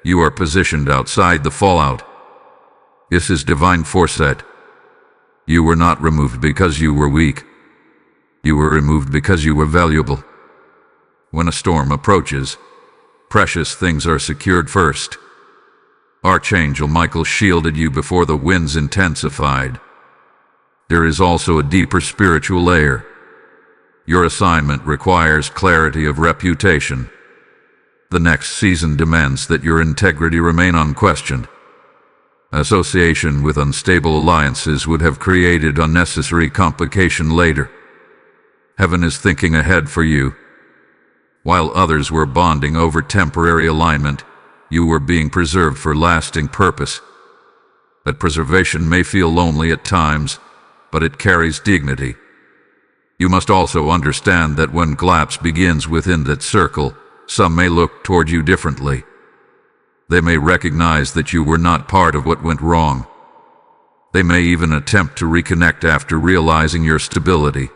you are positioned outside the fallout. This is divine foresight. You were not removed because you were weak. You were removed because you were valuable. When a storm approaches, precious things are secured first. Archangel Michael shielded you before the winds intensified. There is also a deeper spiritual layer. Your assignment requires clarity of reputation. The next season demands that your integrity remain unquestioned. Association with unstable alliances would have created unnecessary complication later. Heaven is thinking ahead for you. While others were bonding over temporary alignment, you were being preserved for lasting purpose. That preservation may feel lonely at times, but it carries dignity. You must also understand that when collapse begins within that circle, some may look toward you differently. They may recognize that you were not part of what went wrong. They may even attempt to reconnect after realizing your stability.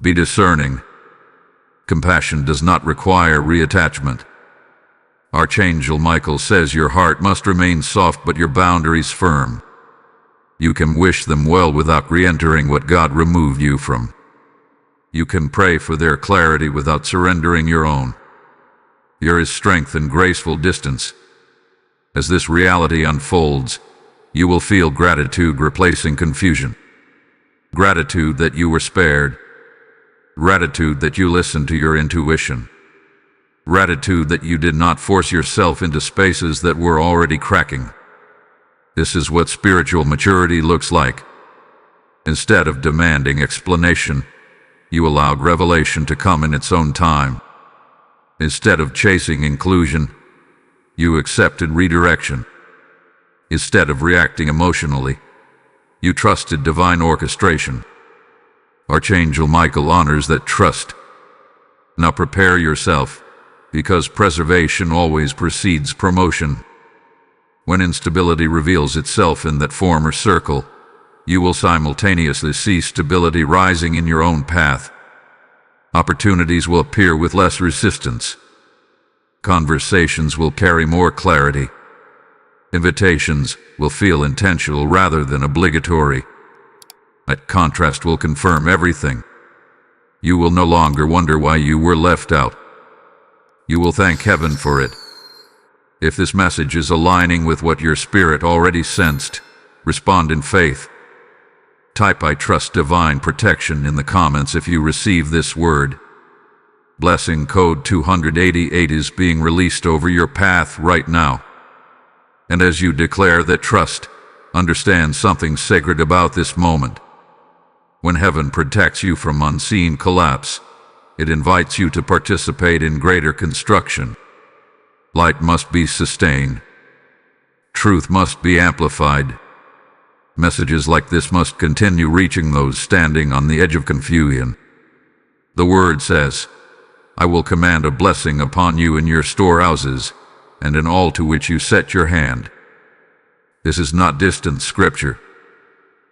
Be discerning. Compassion does not require reattachment. Archangel Michael says your heart must remain soft but your boundaries firm. You can wish them well without re-entering what God removed you from. You can pray for their clarity without surrendering your own. There is strength in graceful distance. As this reality unfolds, you will feel gratitude replacing confusion. Gratitude that you were spared. Gratitude that you listened to your intuition. Gratitude that you did not force yourself into spaces that were already cracking. This is what spiritual maturity looks like. Instead of demanding explanation, you allowed revelation to come in its own time. Instead of chasing inclusion, you accepted redirection. Instead of reacting emotionally, you trusted divine orchestration. Archangel Michael honors that trust. Now prepare yourself, because preservation always precedes promotion. When instability reveals itself in that former circle, you will simultaneously see stability rising in your own path. Opportunities will appear with less resistance. Conversations will carry more clarity. Invitations will feel intentional rather than obligatory. That contrast will confirm everything. You will no longer wonder why you were left out. You will thank heaven for it. If this message is aligning with what your spirit already sensed, respond in faith. Type "I trust divine protection" in the comments if you receive this word. Blessing code 288 is being released over your path right now. And as you declare that trust, understand something sacred about this moment. When heaven protects you from unseen collapse, it invites you to participate in greater construction. Light must be sustained. Truth must be amplified. Messages like this must continue reaching those standing on the edge of confusion. The word says, "I will command a blessing upon you in your storehouses, and in all to which you set your hand." This is not distant scripture.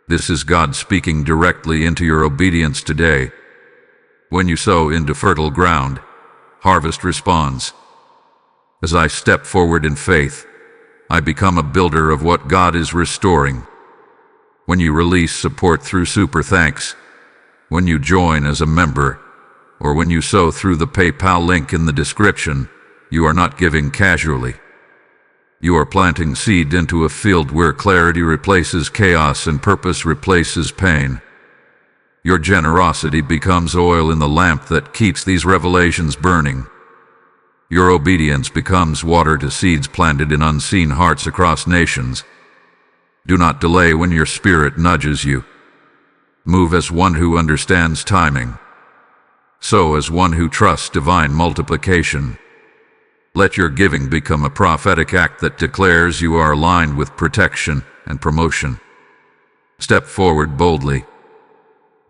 This is God speaking directly into your obedience today. When you sow into fertile ground, harvest responds. As I step forward in faith, I become a builder of what God is restoring. When you release support through super thanks, when you join as a member, or when you sow through the PayPal link in the description, you are not giving casually. You are planting seed into a field where clarity replaces chaos and purpose replaces pain. Your generosity becomes oil in the lamp that keeps these revelations burning. Your obedience becomes water to seeds planted in unseen hearts across nations. Do not delay when your spirit nudges you. Move as one who understands timing. Sow as one who trusts divine multiplication. Let your giving become a prophetic act that declares you are aligned with protection and promotion. Step forward boldly.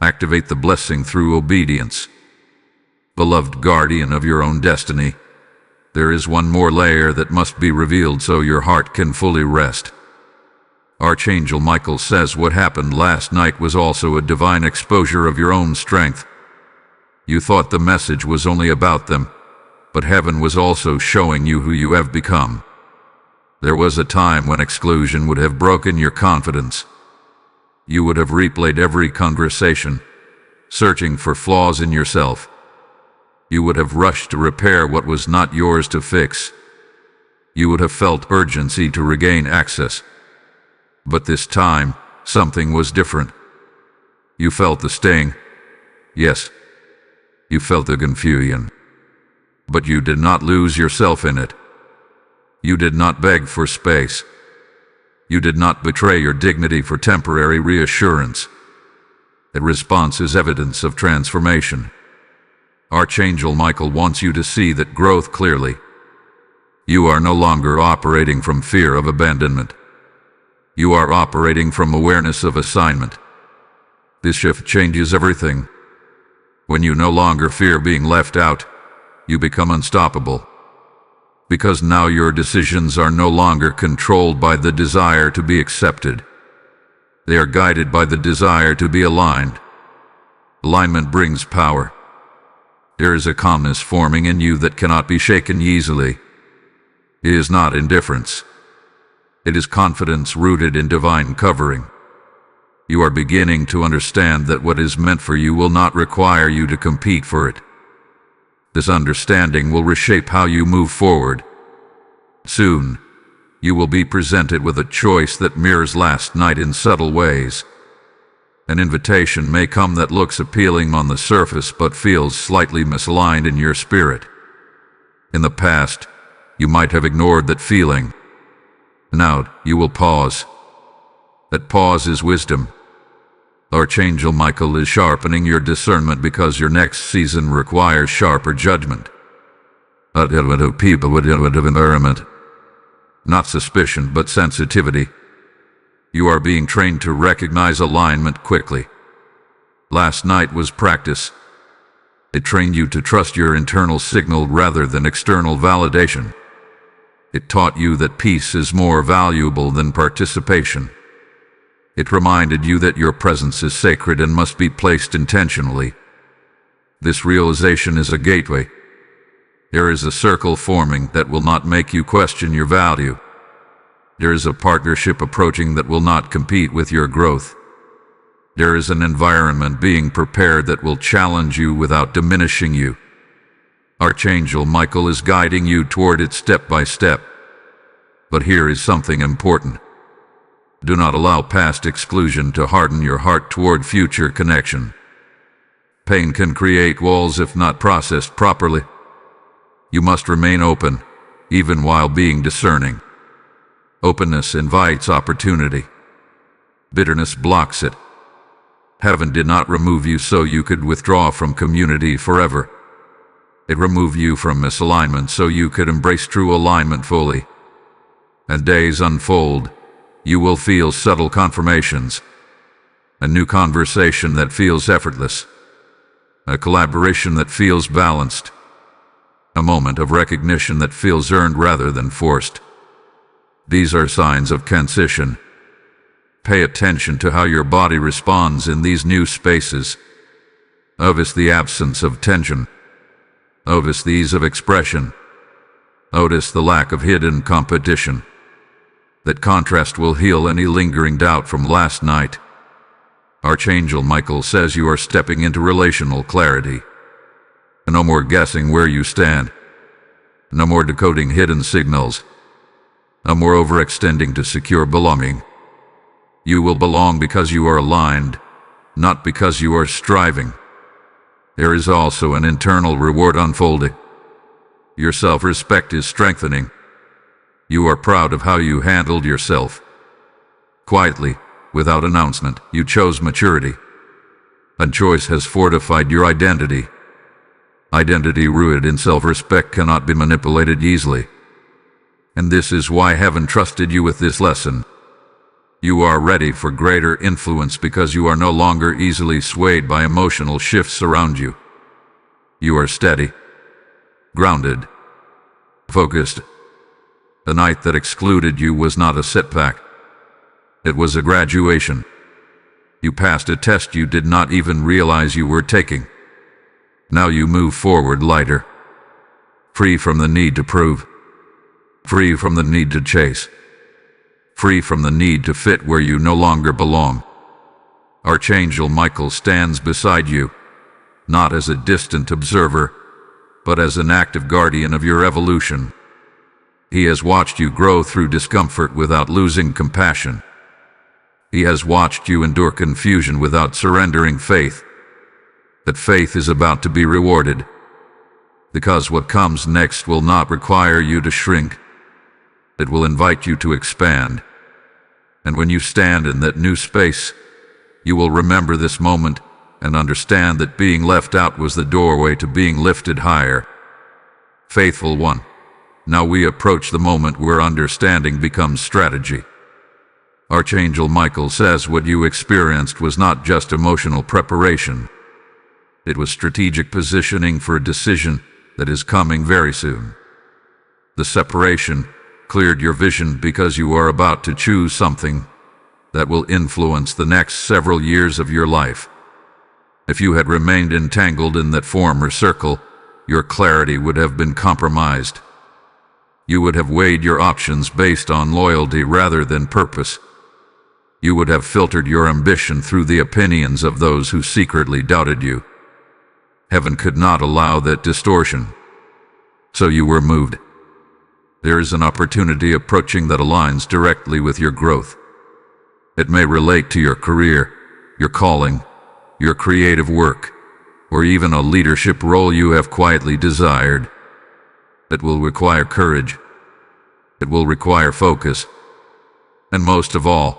Activate the blessing through obedience. Beloved guardian of your own destiny, there is one more layer that must be revealed so your heart can fully rest. Archangel Michael says what happened last night was also a divine exposure of your own strength. You thought the message was only about them, but heaven was also showing you who you have become. There was a time when exclusion would have broken your confidence. You would have replayed every conversation, searching for flaws in yourself. You would have rushed to repair what was not yours to fix. You would have felt urgency to regain access. But this time, something was different. You felt the sting. Yes, you felt the confusion. But you did not lose yourself in it. You did not beg for space. You did not betray your dignity for temporary reassurance. That response is evidence of transformation. Archangel Michael wants you to see that growth clearly. You are no longer operating from fear of abandonment. You are operating from awareness of assignment. This shift changes everything. When you no longer fear being left out, you become unstoppable. Because now your decisions are no longer controlled by the desire to be accepted. They are guided by the desire to be aligned. Alignment brings power. There is a calmness forming in you that cannot be shaken easily. It is not indifference. It is confidence rooted in divine covering. You are beginning to understand that what is meant for you will not require you to compete for it. This understanding will reshape how you move forward. Soon, you will be presented with a choice that mirrors last night in subtle ways. An invitation may come that looks appealing on the surface but feels slightly misaligned in your spirit. In the past, you might have ignored that feeling. Now, you will pause. That pause is wisdom. Archangel Michael is sharpening your discernment because your next season requires sharper judgment. People with environment. Not suspicion, but sensitivity. You are being trained to recognize alignment quickly. Last night was practice. It trained you to trust your internal signal rather than external validation. It taught you that peace is more valuable than participation. It reminded you that your presence is sacred and must be placed intentionally. This realization is a gateway. There is a circle forming that will not make you question your value. There is a partnership approaching that will not compete with your growth. There is an environment being prepared that will challenge you without diminishing you. Archangel Michael is guiding you toward it step by step. But here is something important. Do not allow past exclusion to harden your heart toward future connection. Pain can create walls if not processed properly. You must remain open, even while being discerning. Openness invites opportunity. Bitterness blocks it. Heaven did not remove you so you could withdraw from community forever. It removed you from misalignment so you could embrace true alignment fully. As days unfold, you will feel subtle confirmations. A new conversation that feels effortless. A collaboration that feels balanced. A moment of recognition that feels earned rather than forced. These are signs of transition. Pay attention to how your body responds in these new spaces. Notice the absence of tension. Notice the ease of expression. Notice the lack of hidden competition. That contrast will heal any lingering doubt from last night. Archangel Michael says you are stepping into relational clarity. No more guessing where you stand. No more decoding hidden signals. No more overextending to secure belonging. You will belong because you are aligned, not because you are striving. There is also an internal reward unfolding. Your self-respect is strengthening. You are proud of how you handled yourself. Quietly, without announcement, you chose maturity. And choice has fortified your identity. Identity rooted in self-respect cannot be manipulated easily. And this is why heaven trusted you with this lesson. You are ready for greater influence because you are no longer easily swayed by emotional shifts around you. You are steady, grounded, focused. The night that excluded you was not a setback. It was a graduation. You passed a test you did not even realize you were taking. Now you move forward lighter, free from the need to prove, free from the need to chase, free from the need to fit where you no longer belong. Archangel Michael stands beside you, not as a distant observer, but as an active guardian of your evolution. He has watched you grow through discomfort without losing compassion. He has watched you endure confusion without surrendering faith. That faith is about to be rewarded. Because what comes next will not require you to shrink. It will invite you to expand. And when you stand in that new space, you will remember this moment and understand that being left out was the doorway to being lifted higher. Faithful one. Now we approach the moment where understanding becomes strategy. Archangel Michael says what you experienced was not just emotional preparation. It was strategic positioning for a decision that is coming very soon. The separation cleared your vision because you are about to choose something that will influence the next several years of your life. If you had remained entangled in that former circle, your clarity would have been compromised. You would have weighed your options based on loyalty rather than purpose. You would have filtered your ambition through the opinions of those who secretly doubted you. Heaven could not allow that distortion. So you were moved. There is an opportunity approaching that aligns directly with your growth. It may relate to your career, your calling, your creative work, or even a leadership role you have quietly desired. It will require courage. It will require focus. And most of all,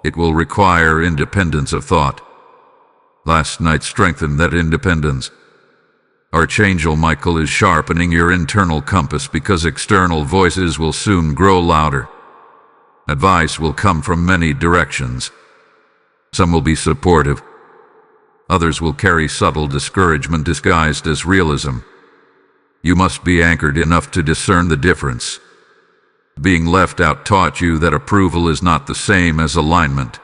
it will require independence of thought. Last night strengthened that independence. Archangel Michael is sharpening your internal compass because external voices will soon grow louder. Advice will come from many directions. Some will be supportive. Others will carry subtle discouragement disguised as realism. You must be anchored enough to discern the difference. Being left out taught you that approval is not the same as alignment.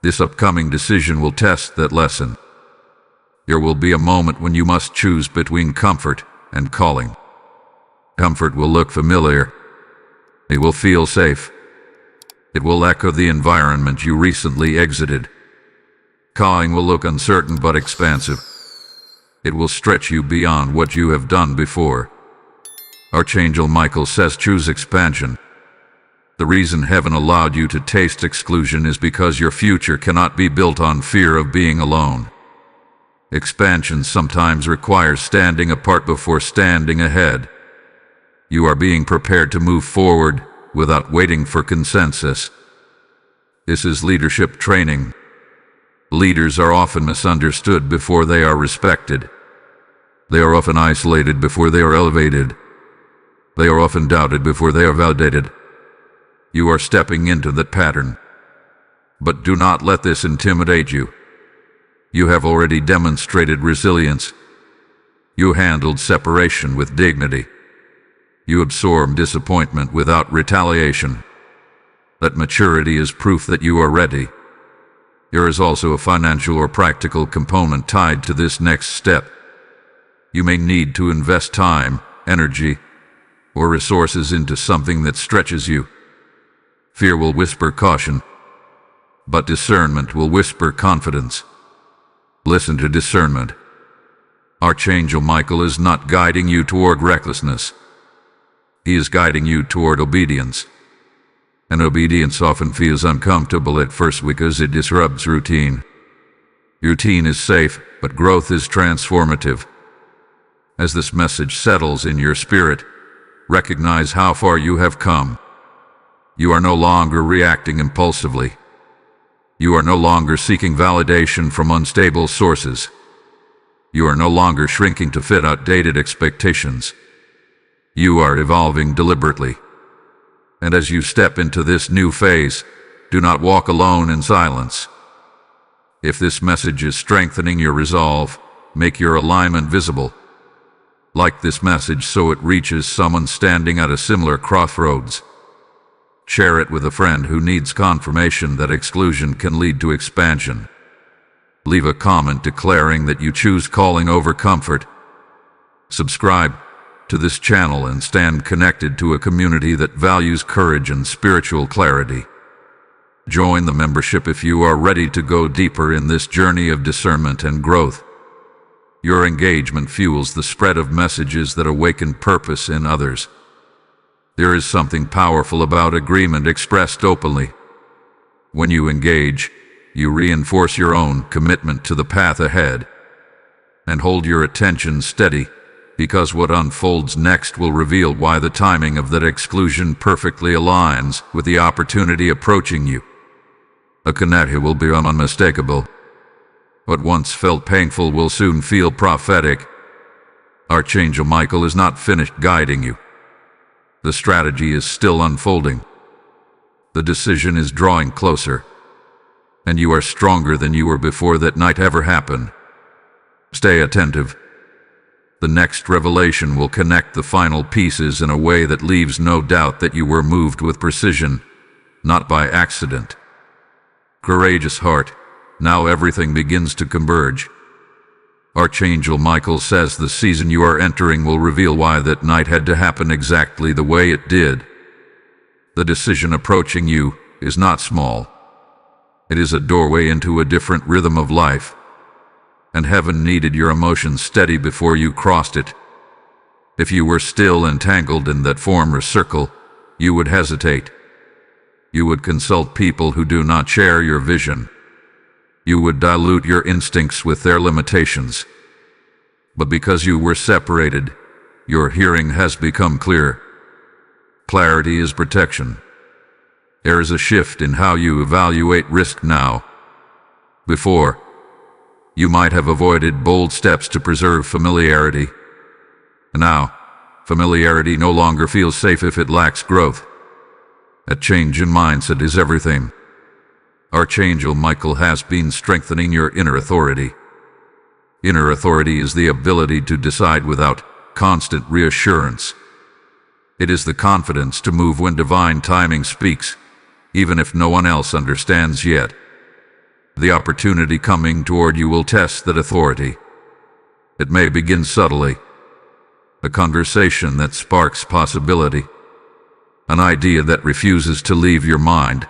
This upcoming decision will test that lesson. There will be a moment when you must choose between comfort and calling. Comfort will look familiar. It will feel safe. It will echo the environment you recently exited. Calling will look uncertain but expansive. It will stretch you beyond what you have done before. Archangel Michael says choose expansion. The reason heaven allowed you to taste exclusion is because your future cannot be built on fear of being alone. Expansion sometimes requires standing apart before standing ahead. You are being prepared to move forward without waiting for consensus. This is leadership training. Leaders are often misunderstood before they are respected. They are often isolated before they are elevated. They are often doubted before they are validated. You are stepping into that pattern. But do not let this intimidate you. You have already demonstrated resilience. You handled separation with dignity. You absorbed disappointment without retaliation. That maturity is proof that you are ready. There is also a financial or practical component tied to this next step. You may need to invest time, energy, or resources into something that stretches you. Fear will whisper caution, but discernment will whisper confidence. Listen to discernment. Archangel Michael is not guiding you toward recklessness. He is guiding you toward obedience. And obedience often feels uncomfortable at first because it disrupts routine. Routine is safe, but growth is transformative. As this message settles in your spirit, recognize how far you have come. You are no longer reacting impulsively. You are no longer seeking validation from unstable sources. You are no longer shrinking to fit outdated expectations. You are evolving deliberately. And as you step into this new phase, do not walk alone in silence. If this message is strengthening your resolve, make your alignment visible. Like this message so it reaches someone standing at a similar crossroads. Share it with a friend who needs confirmation that exclusion can lead to expansion. Leave a comment declaring that you choose calling over comfort. Subscribe to this channel and stand connected to a community that values courage and spiritual clarity. Join the membership if you are ready to go deeper in this journey of discernment and growth. Your engagement fuels the spread of messages that awaken purpose in others. There is something powerful about agreement expressed openly. When you engage, you reinforce your own commitment to the path ahead. And hold your attention steady, because what unfolds next will reveal why the timing of that exclusion perfectly aligns with the opportunity approaching you. A connection will be unmistakable. What once felt painful will soon feel prophetic. Archangel Michael is not finished guiding you. The strategy is still unfolding. The decision is drawing closer. And you are stronger than you were before that night ever happened. Stay attentive. The next revelation will connect the final pieces in a way that leaves no doubt that you were moved with precision, not by accident. Courageous heart, now everything begins to converge. Archangel Michael says the season you are entering will reveal why that night had to happen exactly the way it did. The decision approaching you is not small. It is a doorway into a different rhythm of life. And heaven needed your emotions steady before you crossed it. If you were still entangled in that former circle, you would hesitate. You would consult people who do not share your vision. You would dilute your instincts with their limitations. But because you were separated, your hearing has become clear. Clarity is protection. There is a shift in how you evaluate risk now. Before, you might have avoided bold steps to preserve familiarity. Now, familiarity no longer feels safe if it lacks growth. A change in mindset is everything. Archangel Michael has been strengthening your inner authority. Inner authority is the ability to decide without constant reassurance. It is the confidence to move when divine timing speaks, even if no one else understands yet. The opportunity coming toward you will test that authority. It may begin subtly. A conversation that sparks possibility. An idea that refuses to leave your mind.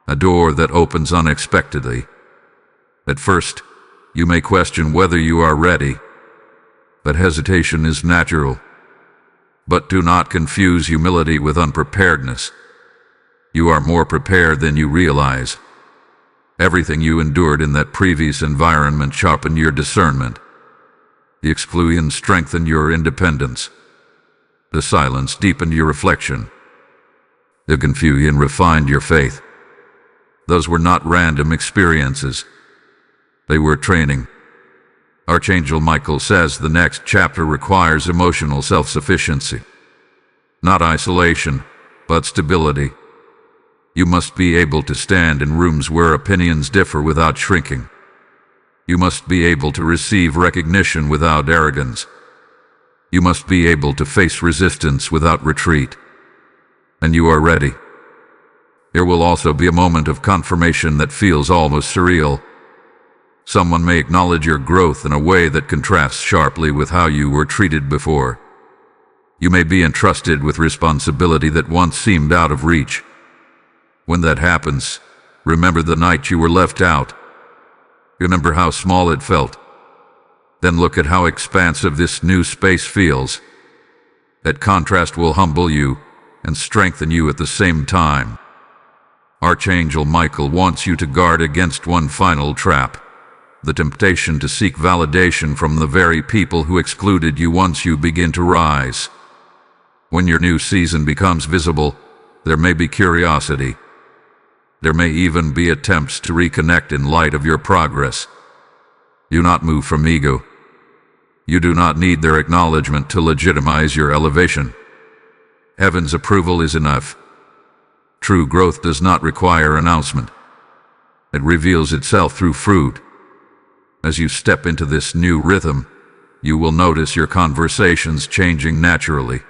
A door that opens unexpectedly. At first, you may question whether you are ready, but hesitation is natural. But do not confuse humility with unpreparedness. You are more prepared than you realize. Everything you endured in that previous environment sharpened your discernment. The exclusion strengthened your independence. The silence deepened your reflection. The confusion refined your faith. Those were not random experiences. They were training. Archangel Michael says the next chapter requires emotional self-sufficiency. Not isolation, but stability. You must be able to stand in rooms where opinions differ without shrinking. You must be able to receive recognition without arrogance. You must be able to face resistance without retreat. And you are ready. There will also be a moment of confirmation that feels almost surreal. Someone may acknowledge your growth in a way that contrasts sharply with how you were treated before. You may be entrusted with responsibility that once seemed out of reach. When that happens, remember the night you were left out. Remember how small it felt. Then look at how expansive this new space feels. That contrast will humble you and strengthen you at the same time. Archangel Michael wants you to guard against one final trap. The temptation to seek validation from the very people who excluded you once you begin to rise. When your new season becomes visible, there may be curiosity. There may even be attempts to reconnect in light of your progress. Do not move from ego. You do not need their acknowledgement to legitimize your elevation. Heaven's approval is enough. True growth does not require announcement. It reveals itself through fruit. As you step into this new rhythm, you will notice your conversations changing naturally.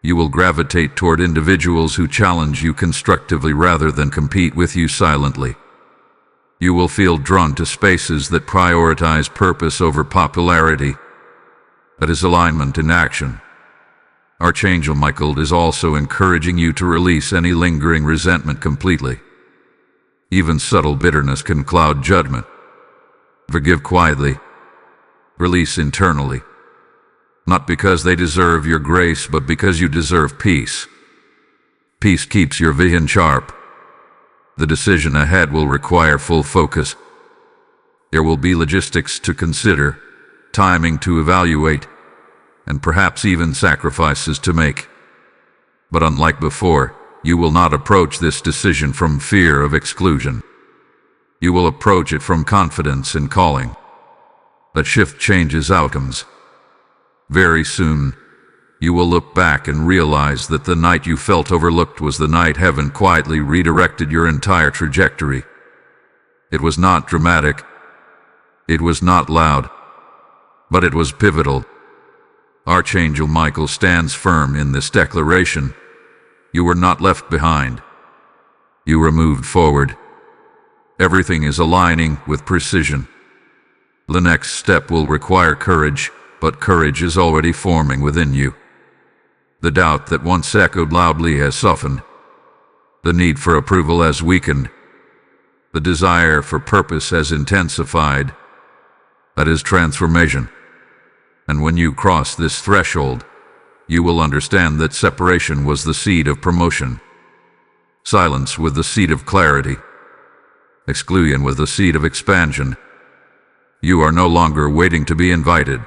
You will gravitate toward individuals who challenge you constructively rather than compete with you silently. You will feel drawn to spaces that prioritize purpose over popularity. That is alignment in action. Archangel Michael is also encouraging you to release any lingering resentment completely. Even subtle bitterness can cloud judgment. Forgive quietly. Release internally. Not because they deserve your grace, but because you deserve peace. Peace keeps your vision sharp. The decision ahead will require full focus. There will be logistics to consider, timing to evaluate, and perhaps even sacrifices to make. But unlike before, you will not approach this decision from fear of exclusion. You will approach it from confidence in calling. That shift changes outcomes. Very soon, you will look back and realize that the night you felt overlooked was the night heaven quietly redirected your entire trajectory. It was not dramatic. It was not loud. But it was pivotal. Archangel Michael stands firm in this declaration. You were not left behind. You were moved forward. Everything is aligning with precision. The next step will require courage, but courage is already forming within you. The doubt that once echoed loudly has softened. The need for approval has weakened. The desire for purpose has intensified. That is transformation. And when you cross this threshold, you will understand that separation was the seed of promotion. Silence was the seed of clarity. Exclusion was the seed of expansion. You are no longer waiting to be invited.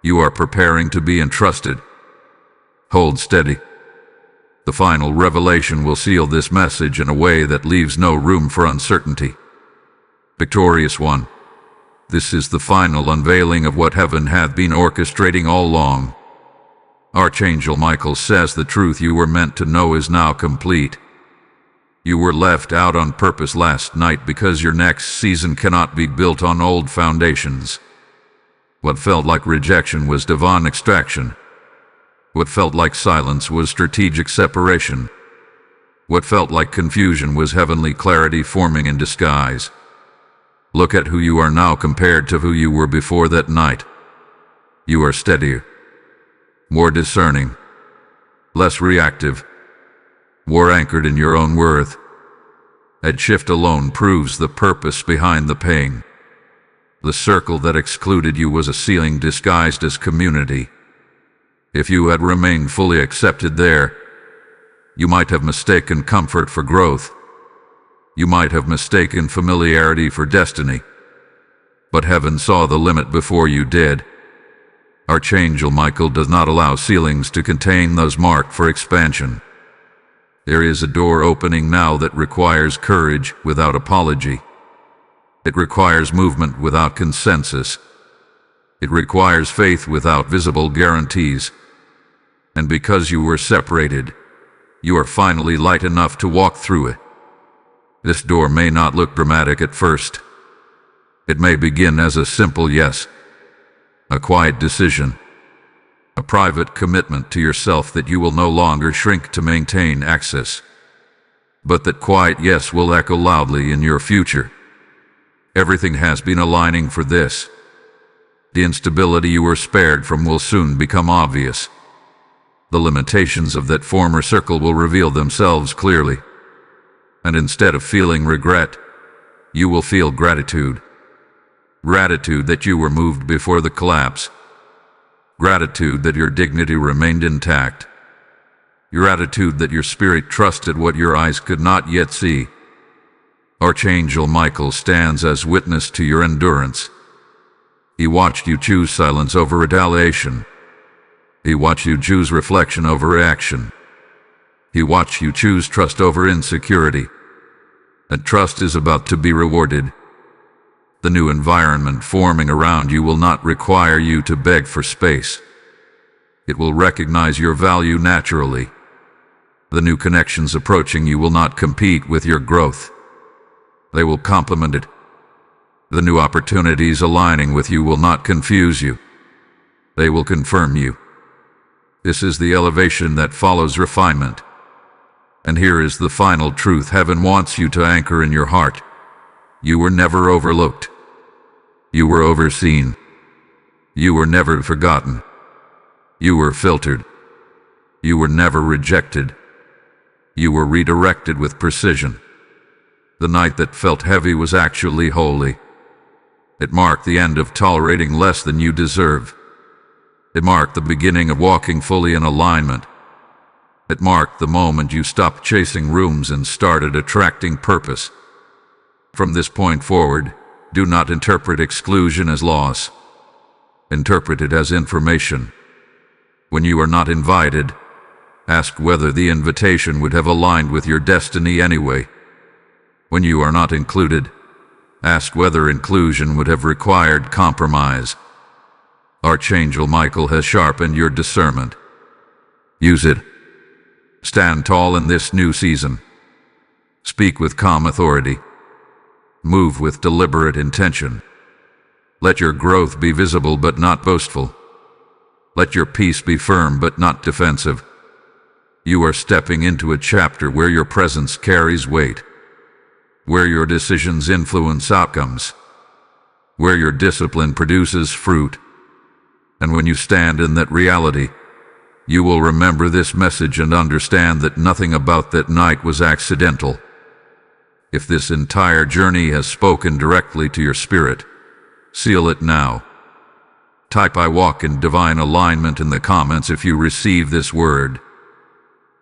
You are preparing to be entrusted. Hold steady. The final revelation will seal this message in a way that leaves no room for uncertainty. Victorious one, this is the final unveiling of what heaven hath been orchestrating all along. Archangel Michael says the truth you were meant to know is now complete. You were left out on purpose last night because your next season cannot be built on old foundations. What felt like rejection was divine extraction. What felt like silence was strategic separation. What felt like confusion was heavenly clarity forming in disguise. Look at who you are now compared to who you were before that night. You are steadier, more discerning, less reactive, more anchored in your own worth. That shift alone proves the purpose behind the pain. The circle that excluded you was a ceiling disguised as community. If you had remained fully accepted there, you might have mistaken comfort for growth. You might have mistaken familiarity for destiny. But heaven saw the limit before you did. Archangel Michael does not allow ceilings to contain those marked for expansion. There is a door opening now that requires courage without apology. It requires movement without consensus. It requires faith without visible guarantees. And because you were separated, you are finally light enough to walk through it. This door may not look dramatic at first. It may begin as a simple yes, a quiet decision, a private commitment to yourself that you will no longer shrink to maintain access. But that quiet yes will echo loudly in your future. Everything has been aligning for this. The instability you were spared from will soon become obvious. The limitations of that former circle will reveal themselves clearly. And instead of feeling regret, you will feel gratitude. Gratitude that you were moved before the collapse. Gratitude that your dignity remained intact. Gratitude that your spirit trusted what your eyes could not yet see. Archangel Michael stands as witness to your endurance. He watched you choose silence over retaliation. He watched you choose reflection over reaction. He watched you choose trust over insecurity. And trust is about to be rewarded. The new environment forming around you will not require you to beg for space. It will recognize your value naturally. The new connections approaching you will not compete with your growth. They will complement it. The new opportunities aligning with you will not confuse you. They will confirm you. This is the elevation that follows refinement. And here is the final truth heaven wants you to anchor in your heart. You were never overlooked. You were overseen. You were never forgotten. You were filtered. You were never rejected. You were redirected with precision. The night that felt heavy was actually holy. It marked the end of tolerating less than you deserve. It marked the beginning of walking fully in alignment. It marked the moment you stopped chasing rooms and started attracting purpose. From this point forward, do not interpret exclusion as loss. Interpret it as information. When you are not invited, ask whether the invitation would have aligned with your destiny anyway. When you are not included, ask whether inclusion would have required compromise. Archangel Michael has sharpened your discernment. Use it. Stand tall in this new season. Speak with calm authority. Move with deliberate intention. Let your growth be visible but not boastful. Let your peace be firm but not defensive. You are stepping into a chapter where your presence carries weight, where your decisions influence outcomes, where your discipline produces fruit. And when you stand in that reality, you will remember this message and understand that nothing about that night was accidental. If this entire journey has spoken directly to your spirit, seal it now. Type "I walk in divine alignment" in the comments if you receive this word.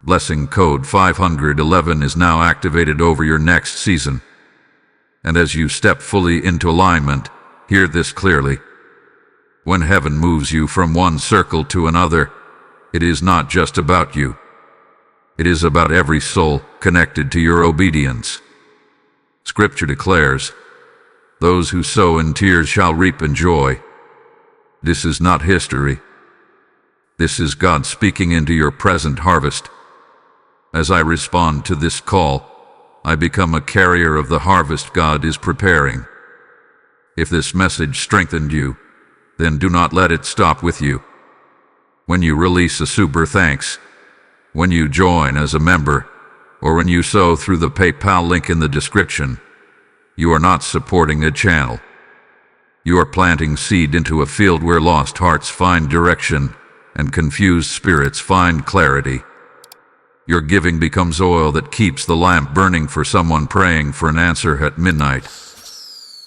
Blessing code 511 is now activated over your next season. And as you step fully into alignment, hear this clearly. When heaven moves you from one circle to another, it is not just about you. It is about every soul connected to your obedience. Scripture declares, "Those who sow in tears shall reap in joy." This is not history. This is God speaking into your present harvest. As I respond to this call, I become a carrier of the harvest God is preparing. If this message strengthened you, then do not let it stop with you. When you release a super thanks, when you join as a member, or when you sow through the PayPal link in the description, You are not supporting a channel. You are planting seed into a field where lost hearts find direction and confused spirits find clarity. Your giving becomes oil that keeps the lamp burning for someone praying for an answer at midnight.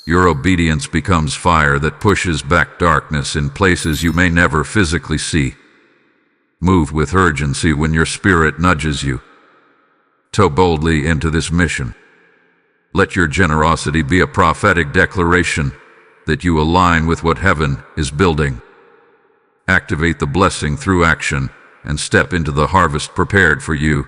Your obedience becomes fire that pushes back darkness in places you may never physically see. Move with urgency when your spirit nudges you. Toe boldly into this mission. Let your generosity be a prophetic declaration that you align with what heaven is building. Activate the blessing through action and step into the harvest prepared for you.